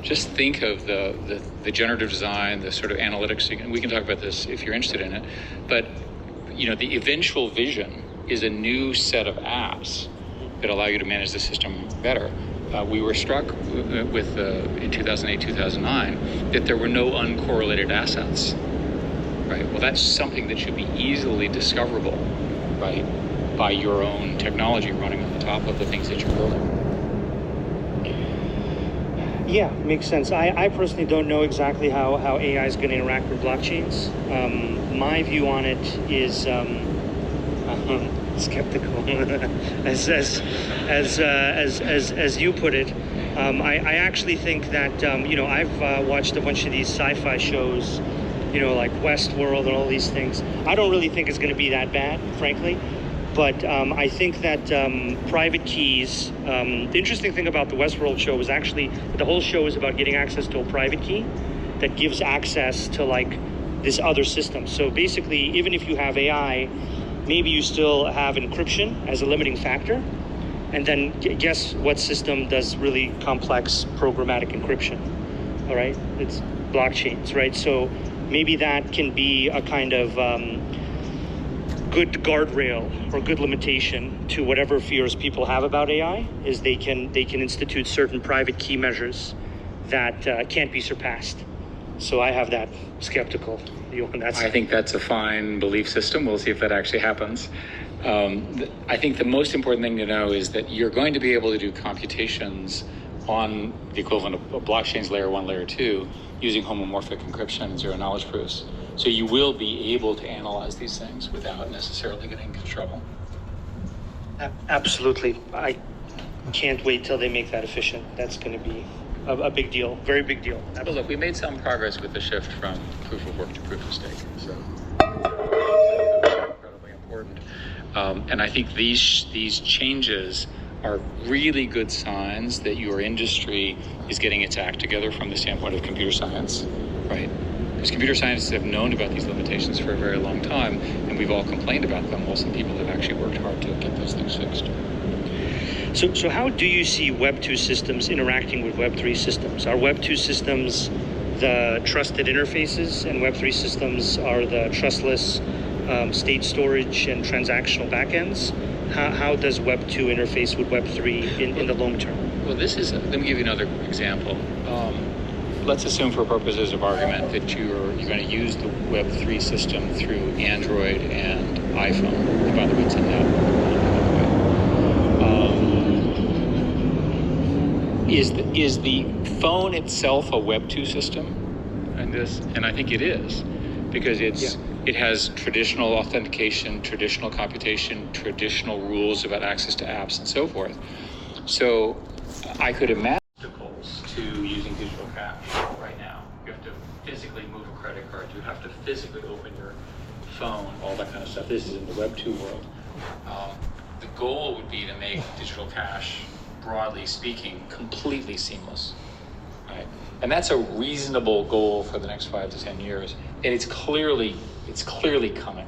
just think of the generative design, the sort of analytics, and we can talk about this if you're interested in it, but the eventual vision is a new set of apps that allow you to manage the system better. We were struck with in 2008, 2009, that there were no uncorrelated assets, right? Well, that's something that should be easily discoverable, right, by your own technology running on the top of the things that you're building. Yeah, makes sense. I personally don't know exactly how AI is going to interact with blockchains. My view on it is skeptical, as you put it. I actually think that I've watched a bunch of these sci-fi shows, like Westworld and all these things. I don't really think it's going to be that bad, frankly. But I think that private keys, the interesting thing about the Westworld show was actually the whole show is about getting access to a private key that gives access to like this other system. So basically, even if you have AI, maybe you still have encryption as a limiting factor. And then guess what system does really complex programmatic encryption? All right, it's blockchains, right? So maybe that can be a kind of good guardrail or good limitation to whatever fears people have about AI, is they can institute certain private key measures that can't be surpassed. So I have that skeptical view on that. I think that's a fine belief system. We'll see if that actually happens. I think the most important thing to know is that you're going to be able to do computations on the equivalent of blockchains layer 1, layer 2, using homomorphic encryption and zero knowledge proofs. So you will be able to analyze these things without necessarily getting into trouble. Absolutely. I can't wait till they make that efficient. That's going to be a big deal, very big deal. But look, we made some progress with the shift from proof of work to proof of stake. So incredibly important. And I think these changes are really good signs that your industry is getting its act together from the standpoint of computer science, right? Because computer scientists have known about these limitations for a very long time, and we've all complained about them, while some people have actually worked hard to get those things fixed. So how do you see Web 2 systems interacting with Web 3 systems? Are Web 2 systems the trusted interfaces, and Web 3 systems are the trustless state storage and transactional backends? How does Web 2 interface with Web 3 in the long term? Well, let me give you another example. Let's assume for purposes of argument that you're going to use the Web 3 system through Android and iPhone. And by the way, it's in that. Is the phone itself a Web 2 system? And I think it is, because it has traditional authentication, traditional computation, traditional rules about access to apps and so forth. So I could imagine obstacles to using digital cash right now. You have to physically move a credit card. You have to physically open your phone, all that kind of stuff. This is in the Web 2 world. The goal would be to make digital cash, broadly speaking, completely seamless, right? And that's a reasonable goal for the next 5 to 10 years. And it's clearly coming.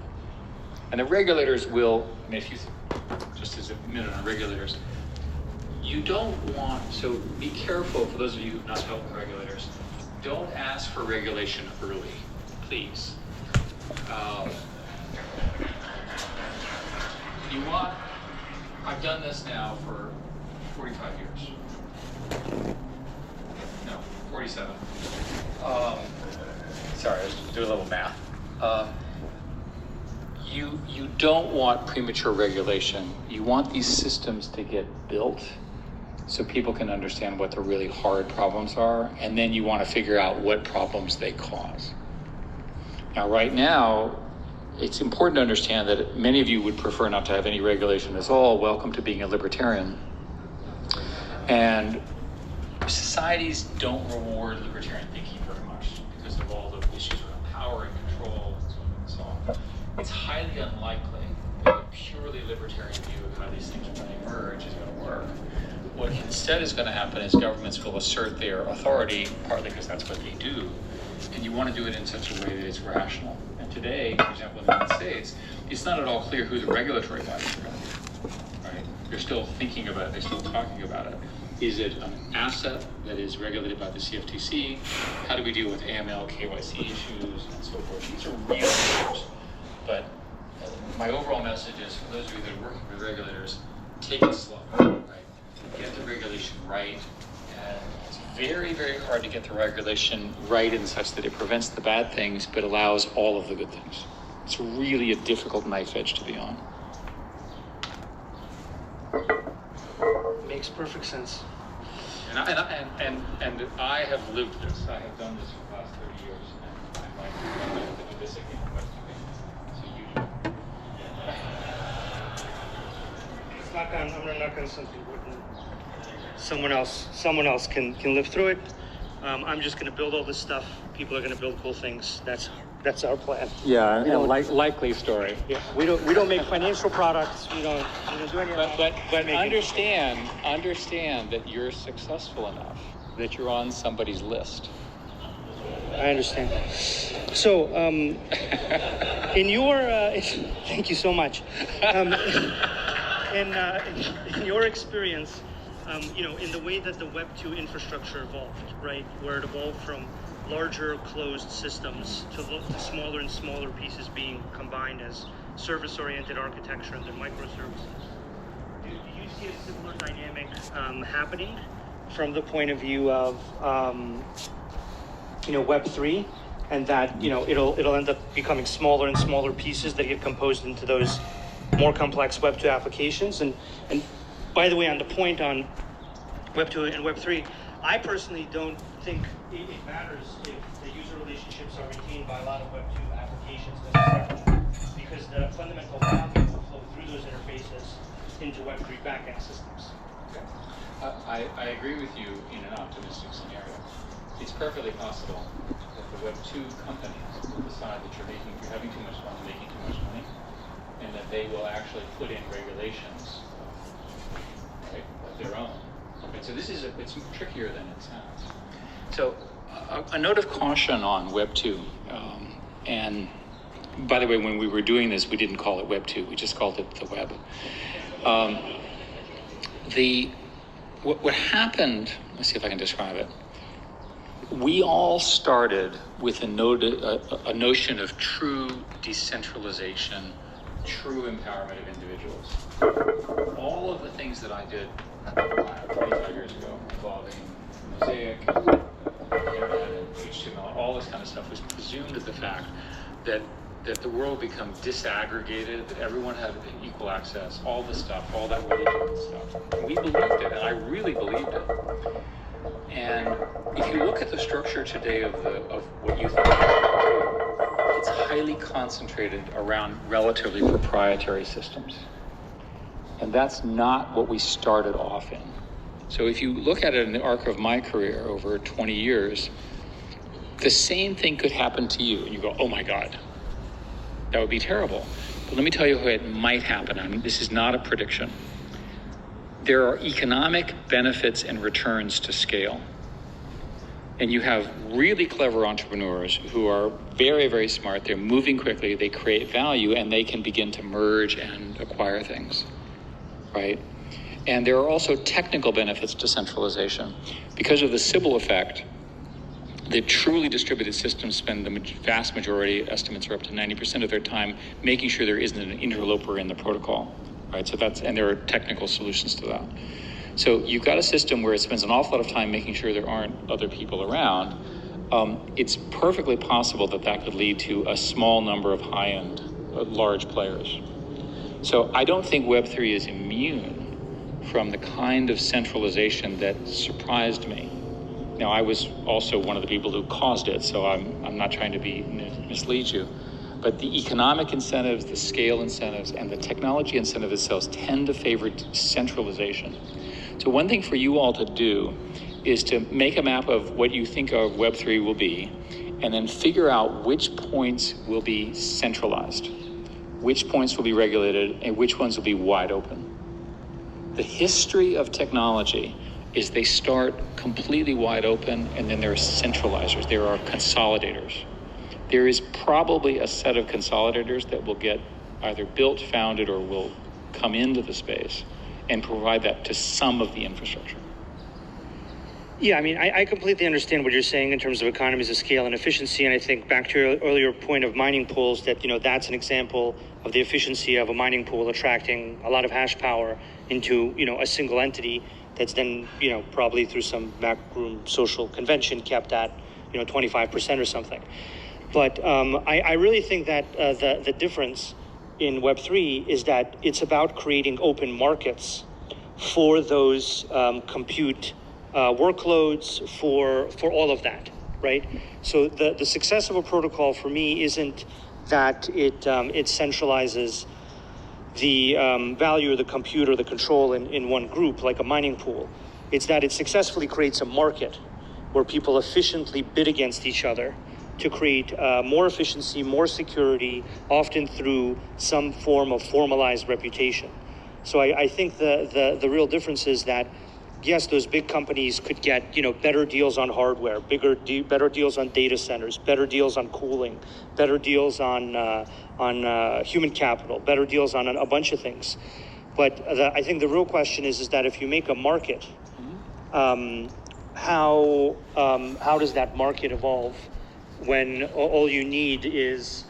And the regulators will, just as a minute on regulators, you don't want, so be careful, for those of you who've not dealt with regulators, don't ask for regulation early, please. I've done this now for 45 years. No, 47. Sorry, I was doing a little math. You don't want premature regulation. You want these systems to get built so people can understand what the really hard problems are, and then you want to figure out what problems they cause. Now, right now, it's important to understand that many of you would prefer not to have any regulation at all. Welcome to being a libertarian. And societies don't reward libertarian thinking very much because of all the issues around power and control and so on and so on. It's highly unlikely that a purely libertarian view of how these things are going to emerge is going to work. What instead is going to happen is governments will assert their authority, partly because that's what they do, and you want to do it in such a way that it's rational. And today, for example, in the United States, it's not at all clear who the regulatory bodies are going to be. Right? They're still thinking about it. They're still talking about it. Is it an asset that is regulated by the CFTC? How do we deal with AML, KYC issues, and so forth? These are real issues. But my overall message is, for those of you that are working with regulators, take it slow. Right? Get the regulation right. And it's very, very hard to get the regulation right in such that it prevents the bad things but allows all of the good things. It's really a difficult knife edge to be on. makes perfect sense. And I have lived this. I have done this for the last 30 years, and I'm like to do this again. So you. I'm gonna knock on something wooden. Someone else can live through it. I'm just gonna build all this stuff. People are gonna build cool things. That's our plan. Yeah, likely story. Yeah, we don't make financial products. We don't do any of that. But understand that you're successful enough that you're on somebody's list. I understand. So, in your thank you so much. In your experience, in the way that the Web 2 infrastructure evolved, right, where it evolved from larger closed systems to smaller and smaller pieces being combined as service-oriented architecture and then microservices. Do you see a similar dynamic happening from the point of view of Web 3, and that it'll end up becoming smaller and smaller pieces that get composed into those more complex Web 2 applications? And by the way, on the point on Web 2 and Web 3, I personally don't think it matters if the user relationships are retained by a lot of Web 2 applications necessarily, because the fundamental value will flow through those interfaces into Web 3 backend systems. I agree with you in an optimistic scenario. It's perfectly possible that the Web 2 companies will decide that you're having too much fun, making too much money, and that they will actually put in regulations, right, of their own. Right, so it's trickier than it sounds. So a note of caution on Web 2. And by the way, when we were doing this, we didn't call it Web 2. We just called it the web. What happened, let's see if I can describe it. We all started with a notion of true decentralization, true empowerment of individuals. All of the things that I did 25 years ago involving Mosaic, Internet, and HTML, all this kind of stuff was presumed at the fact that the world become disaggregated, that everyone had equal access, all the stuff, all that religion stuff. And we believed it, and I really believed it. And if you look at the structure today of what you think it's highly concentrated around relatively proprietary systems. And that's not what we started off in. So if you look at it in the arc of my career over 20 years, the same thing could happen to you. And you go, oh my God, that would be terrible. But let me tell you how it might happen. This is not a prediction. There are economic benefits and returns to scale. And you have really clever entrepreneurs who are very, very smart. They're moving quickly, they create value, and they can begin to merge and acquire things, right? And there are also technical benefits to centralization. Because of the Sybil effect, the truly distributed systems spend the vast majority, estimates are up to 90% of their time, making sure there isn't an interloper in the protocol, right? So and there are technical solutions to that. So you've got a system where it spends an awful lot of time making sure there aren't other people around. It's perfectly possible that could lead to a small number of high-end, large players. So I don't think Web3 is immune from the kind of centralization that surprised me. Now, I was also one of the people who caused it, so I'm not trying to mislead you. But the economic incentives, the scale incentives, and the technology incentive itself tend to favor centralization. So one thing for you all to do is to make a map of what you think of Web3 will be, and then figure out which points will be centralized, which points will be regulated, and which ones will be wide open. The history of technology is they start completely wide open, and then there are centralizers, there are consolidators. There is probably a set of consolidators that will get either built, founded, or will come into the space and provide that to some of the infrastructure. Yeah, I mean, I completely understand what you're saying in terms of economies of scale and efficiency, and I think back to your earlier point of mining pools, that that's an example of the efficiency of a mining pool attracting a lot of hash power into a single entity that's then probably through some backroom social convention kept at 25% or something. But I really think that the difference in Web3 is that it's about creating open markets for those compute workloads, for all of that, right? So the success of a protocol for me isn't that it centralizes the value of the compute or the control in one group, like a mining pool. It's that it successfully creates a market where people efficiently bid against each other to create more efficiency, more security, often through some form of formalized reputation. So I think the real difference is that, yes, those big companies could get better deals on hardware, better deals on data centers, better deals on cooling, better deals on human capital, better deals on a bunch of things. But I think the real question is that if you make a market, how does that market evolve when all you need is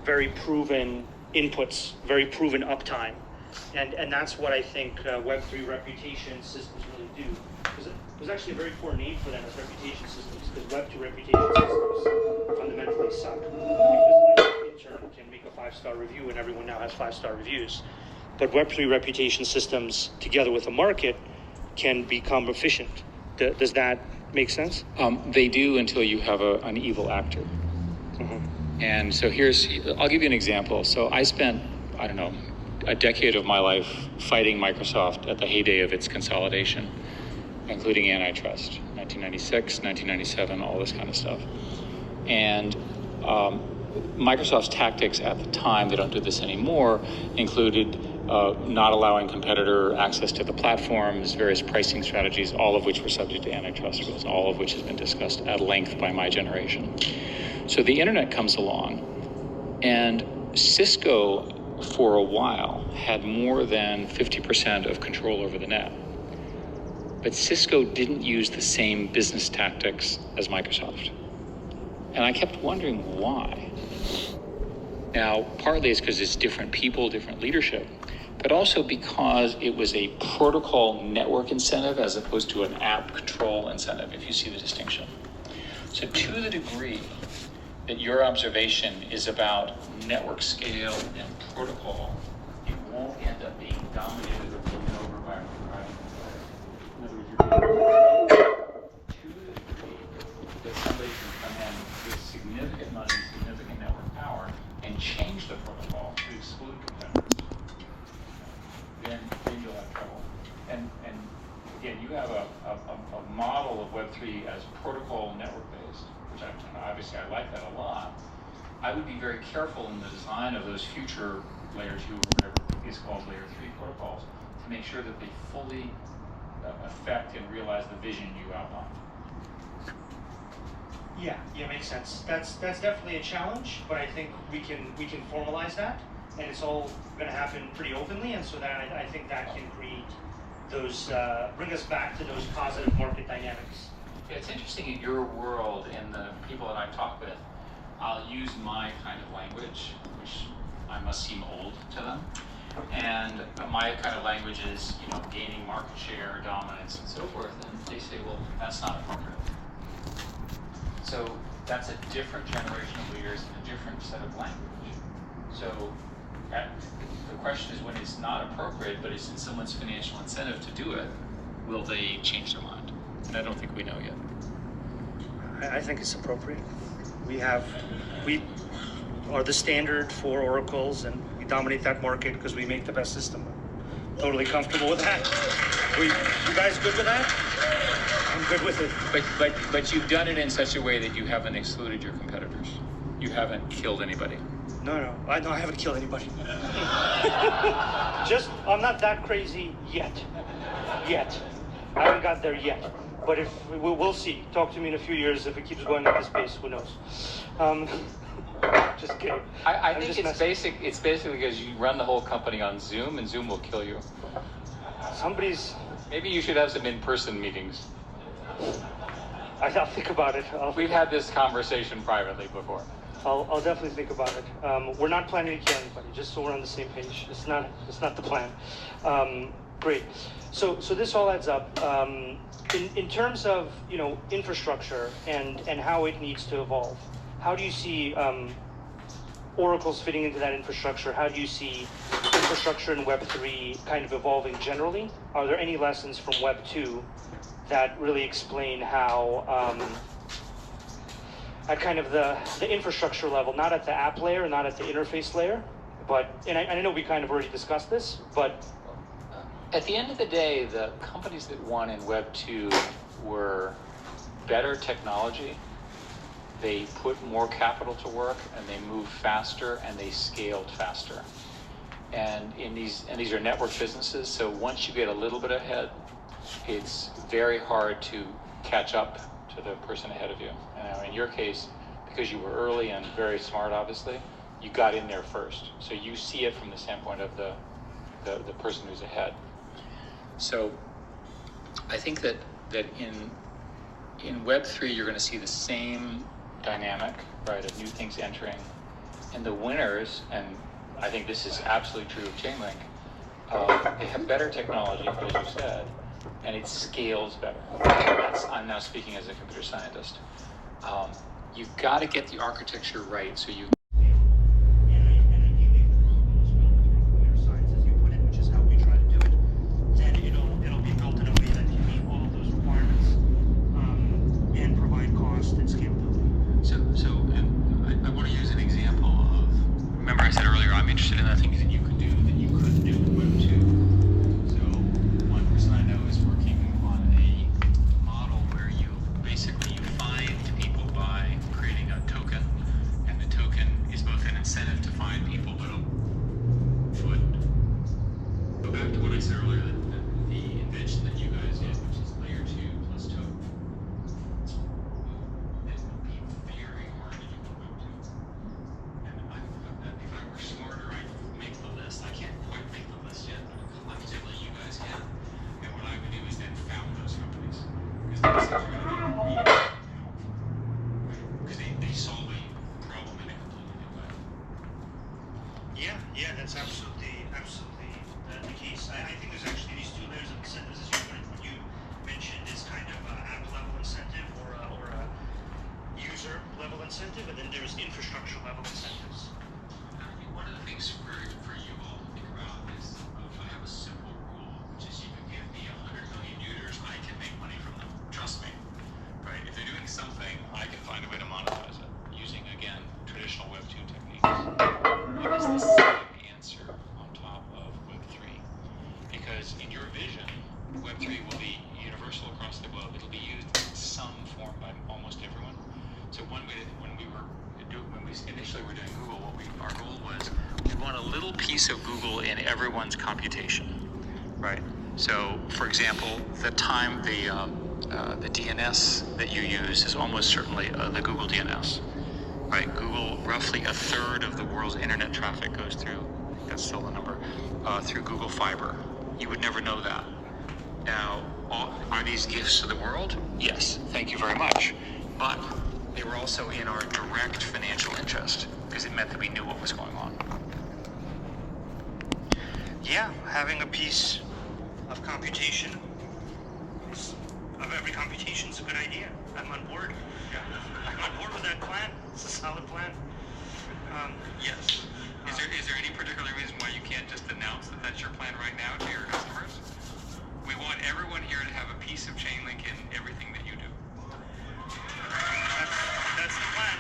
very proven inputs, very proven uptime? And that's what I think Web3 reputation systems really do. There's actually a very poor name for them as reputation systems, because Web2 reputation systems fundamentally suck. Because an intern can make a 5-star review and everyone now has 5-star reviews. But Web3 reputation systems, together with a market, can become efficient. Does that make sense? They do, until you have an evil actor. Mm-hmm. And so I'll give you an example. So I spent, I don't know, a decade of my life fighting Microsoft at the heyday of its consolidation, including antitrust, 1996, 1997, all this kind of stuff. And Microsoft's tactics at the time, they don't do this anymore, included not allowing competitor access to the platforms, various pricing strategies, all of which were subject to antitrust rules, all of which has been discussed at length by my generation. So the internet comes along, and Cisco, for a while, had more than 50% of control over the net. But Cisco didn't use the same business tactics as Microsoft. And I kept wondering why. Now, partly it's because it's different people, different leadership, but also because it was a protocol network incentive as opposed to an app control incentive, if you see the distinction. So to the degree that your observation is about network scale and protocol, it won't end up being dominated or taken over by a private player. In other words, to the degree that somebody can come in with significant money, significant network power, and change the protocol to exclude competitors, then you'll have trouble. And again, you have a model of Web3 as protocol network-based, which obviously I like that a lot. I would be very careful in the design of those future layer 2 or whatever is called layer 3 protocols to make sure that they fully affect and realize the vision you outlined. Yeah, makes sense. That's definitely a challenge, but I think we can formalize that, and it's all going to happen pretty openly, and so that I think that can create those bring us back to those positive market dynamics. Yeah, it's interesting in your world and the people that I talk with, I'll use my kind of language, which I must seem old to them. And my kind of language is, gaining market share, dominance, and so forth. And they say, well, that's not appropriate. So that's a different generation of leaders and a different set of language. So the question is, when it's not appropriate, but it's in someone's financial incentive to do it, will they change their mind? And I don't think we know yet. I think it's appropriate. We are the standard for oracles, and we dominate that market because we make the best system. Totally comfortable with that. You guys good with that? I'm good with it. But you've done it in such a way that you haven't excluded your competitors. You haven't killed anybody. No, I haven't killed anybody. I'm not that crazy yet. I haven't got there yet. But we'll see. Talk to me in a few years. If it keeps going at this pace, who knows? Just kidding. I think it's basically because you run the whole company on Zoom, and Zoom will kill you. Maybe you should have some in-person meetings. I'll think about it. We've had this conversation privately before. I'll definitely think about it. We're not planning to kill anybody, just so we're on the same page. It's not the plan. Great. So this all adds up. In terms of infrastructure and how it needs to evolve, how do you see Oracle's fitting into that infrastructure, how do you see infrastructure in Web 3 kind of evolving generally? Are there any lessons from Web 2 that really explain how at kind of the infrastructure level, not at the app layer, not at the interface layer, but, and I know we kind of already discussed this, but at the end of the day, the companies that won in Web 2 were better technology. They put more capital to work, and they moved faster, and they scaled faster. And these are network businesses, so once you get a little bit ahead, it's very hard to catch up to the person ahead of you. And in your case, because you were early and very smart, obviously, you got in there first. So you see it from the standpoint of the person who's ahead. So I think that in Web 3, you're going to see the same dynamic, right, of new things entering. And the winners, and I think this is absolutely true of Chainlink, they have better technology, as you said, and it scales better. I'm now speaking as a computer scientist. You've got to get the architecture right so you Yeah, that's absolutely the case. I think there's actually these two layers of incentives, as you mentioned, is kind of app level incentive or a user level incentive, and then there's infrastructure level incentives. I think one of the things for you all to think about is I have a simple rule, which is you can give me 100 million users, I can make money from them. Trust me, right? If they're doing something, I can find a way to monetize it using, again, traditional Web 2 techniques. What is the same answer on top of Web 3? Because in your vision, Web 3 will be universal across the globe. It'll be used in some form by almost everyone. So one way when we initially were doing Google, our goal was we want a little piece of Google in everyone's computation, right? So, for example, the DNS that you use is almost certainly the Google DNS. Right, Google, roughly a third of the world's internet traffic goes through, that's still the number, through Google Fiber. You would never know that. Now, are these gifts to the world? Yes, thank you very much. But they were also in our direct financial interest because it meant that we knew what was going on. Yeah, having a piece of computation, of every computation is a good idea. I'm on board. I'm on board with that plan. It's a solid plan. Yes. Is there any particular reason why you can't just announce that that's your plan right now to your customers? We want everyone here to have a piece of Chainlink in everything that you do. That's the plan.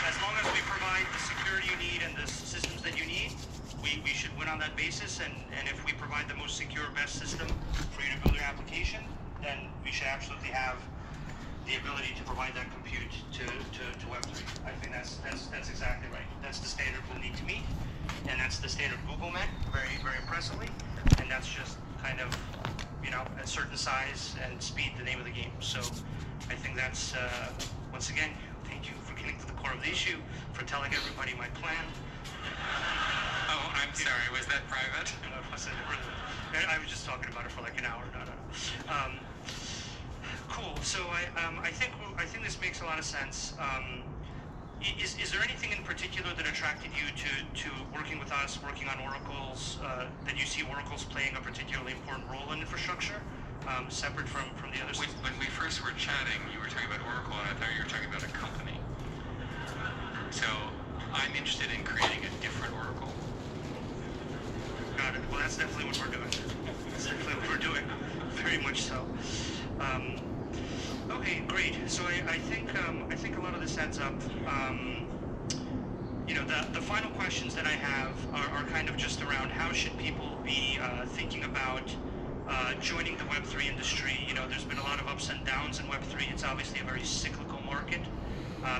As long as we provide the security you need and the systems that you need, we should win on that basis. And if we provide the most secure, best system for you to build your application, then we should absolutely have the ability to provide that compute to Web3. I think that's exactly right. That's the standard we'll need to meet, and that's the standard Google met very, very impressively. And that's just kind of, at certain size and speed, the name of the game. So I think that's, once again, thank you for getting to the core of the issue, for telling everybody my plan. Oh, I'm sorry, was that private? I was just talking about it for like an hour. No. Cool. So I think this makes a lot of sense. Is there anything in particular that attracted you to working with us, working on oracles, that you see oracles playing a particularly important role in infrastructure, separate from the others? When we first were chatting, you were talking about Oracle, and I thought you were talking about a company. So I I'm interested in creating a different Oracle. Got it. Well, that's definitely what we're doing. That's definitely what we're doing. Very much so. Okay, great. So I think a lot of this adds up. You know, the final questions that I have are kind of just around how should people be thinking about joining the Web3 industry. You know, there's been a lot of ups and downs in Web3. It's obviously a very cyclical market.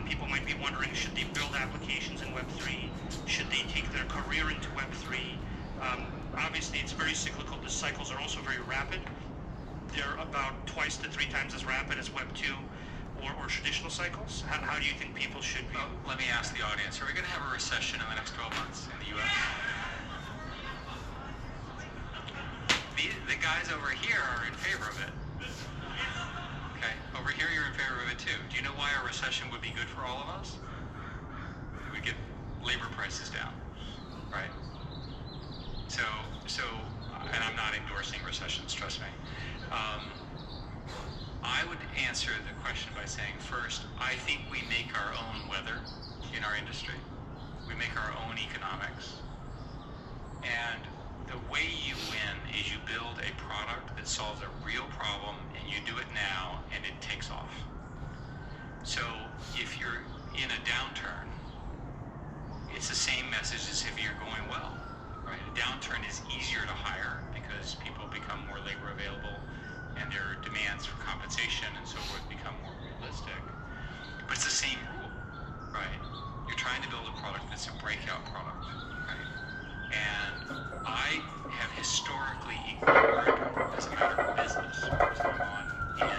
People might be wondering, should they build applications in Web3? Should they take their career into Web3? Obviously, it's very cyclical. The cycles are also very rapid. They're about twice to 3 times as rapid as Web 2 or traditional cycles. How do you think people should be? Well, let me ask the audience, are we going to have a recession in the next 12 months in the U.S.? The guys over here are in favor of it. Okay, over here you're in favor of it too. Do you know why a recession would be good for all of us? It would get labor prices down, right? So, and I'm not endorsing recessions, trust me. I would answer the question by saying, first, I think we make our own weather in our industry. We make our own economics. And the way you win is you build a product that solves a real problem, and you do it now, and it takes off. So if you're in a downturn, it's the same message as if you're going well, right? A downturn is easier to hire because people become more labor available, and their demands for compensation and so forth become more realistic. But it's the same rule, right? You're trying to build a product that's a breakout product, right? And I have historically ignored, as a matter of business, what's going on in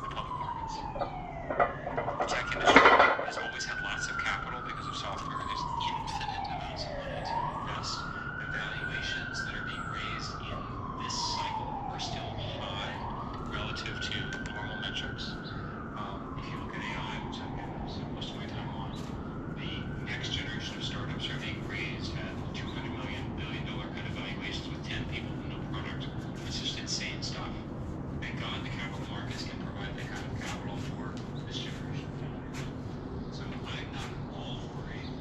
the public markets. The tech industry has always had lots of capital because of software. There's infinite amounts of money to invest. The valuations that are being raised in this cycle are still high relative to normal metrics. If you look at AI, which I spend most of my time on, the next generation of startups are being raised at $200 million, billion kind of valuations with 10 people and no product. It's just insane stuff. Thank God the capital markets can provide that kind of capital for this generation. So I'm not all worried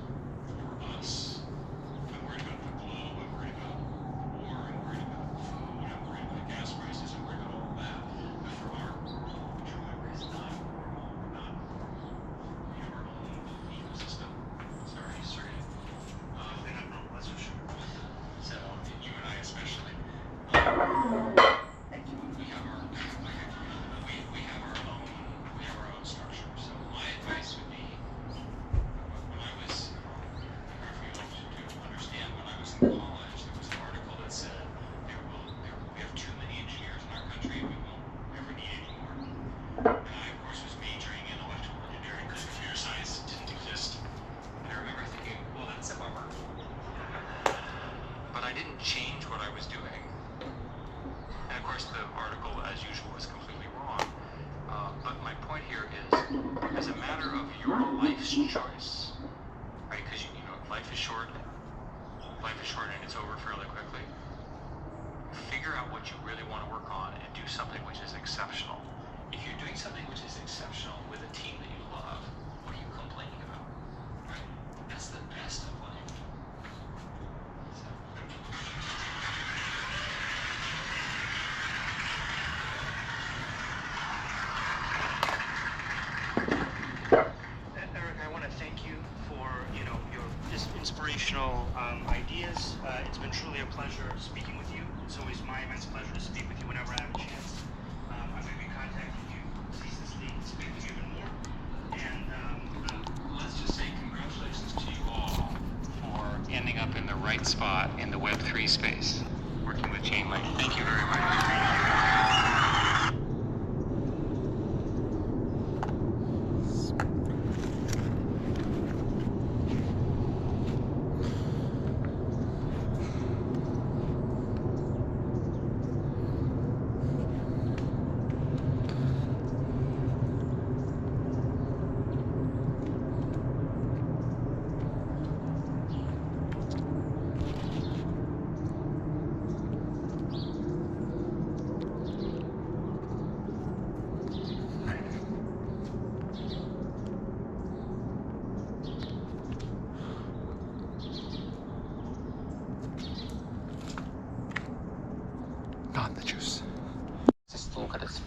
for us. I'm worried about the globe, I'm worried about war, I'm worried about food, I'm worried about gas prices, I'm worried about all that. But for our world, which remember is not normal, we're not, we have our own ecosystem. Sorry, They're not normal, that's for sure. so you and I especially. We have our own structure. So my advice would be, when I was, for you to understand, when I was in college, there was an article that said we have too many engineers in our country, and we won't ever need any more. And I, of course, was majoring in electrical engineering because computer science didn't exist. And I remember thinking, well, that's a bummer. But I didn't change what I was doing. And of course, the article, as usual, is completely wrong. But my point here is, as a matter of your life's choice, right? Because you know, life is short and it's over fairly quickly. Figure out what you really want to work on and do something which is exceptional. If you're doing something which is exceptional with a team that you love, what are you complaining about? Right? That's the best of life. Eric, I want to thank you for your inspirational ideas. It's been truly a pleasure speaking with you. It's always my immense pleasure to speak with you whenever I have a chance. I'm going to be contacting you ceaselessly to speak with you even more. And Let's just say congratulations to you all for ending up in the right spot in the Web3 space, working with Chainlink. Thank you very much.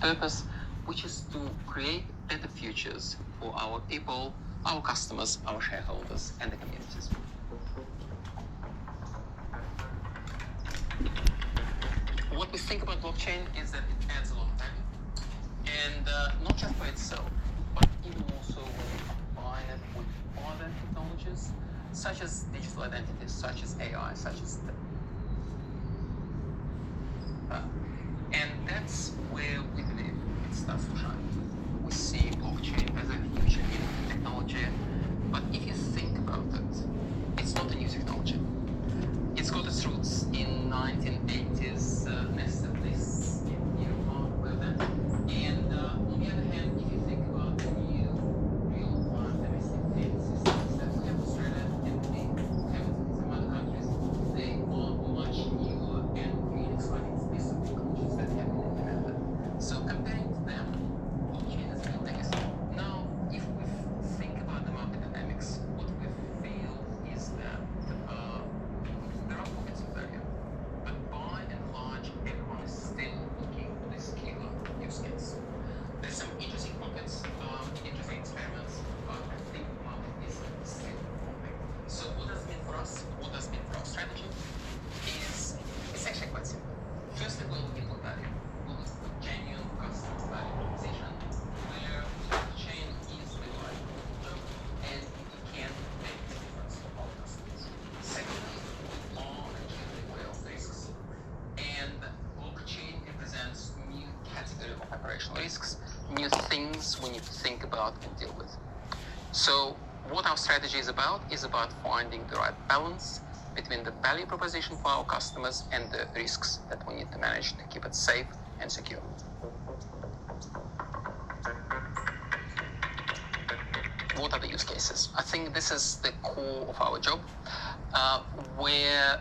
purpose, which is to create better futures for our people, our customers, our shareholders, and the communities. What we think about blockchain is that it adds a lot of value, and not just by itself, but even more so when we combine it with other technologies, such as digital identities, such as AI, such as and that's where we believe it starts to shine. We see blockchain as a future in technology, but if you think about it, it's not a new technology. It's got its roots in 1980s nested lists in Year Pov, and on the other hand, if you think about the new real-time domestic payment systems that we have in Australia and we have in some other countries, they are much newer and really exciting pieces of technologies that have been implemented. So comparing to them, blockchain is a new legacy. Now, if we think about the market dynamics, what we feel is that there are pockets of value, but by and large, everyone is still looking for this killer use case. There's some interesting pockets, interesting experiments, but I think the market is still forming. So what does it mean for us? What does it mean for our strategy? It's actually quite simple. First of all, we look for value. We look for genuine customer value proposition where blockchain is the right tool and it can make a difference for our customers. Secondly, we are acutely aware of risks, and blockchain represents new category of operational risks, new things we need to think about and deal with. So what our strategy is about finding the right balance between the value proposition for our customers and the risks that we need to manage to keep it safe and secure. What are the use cases? I think this is the core of our job, where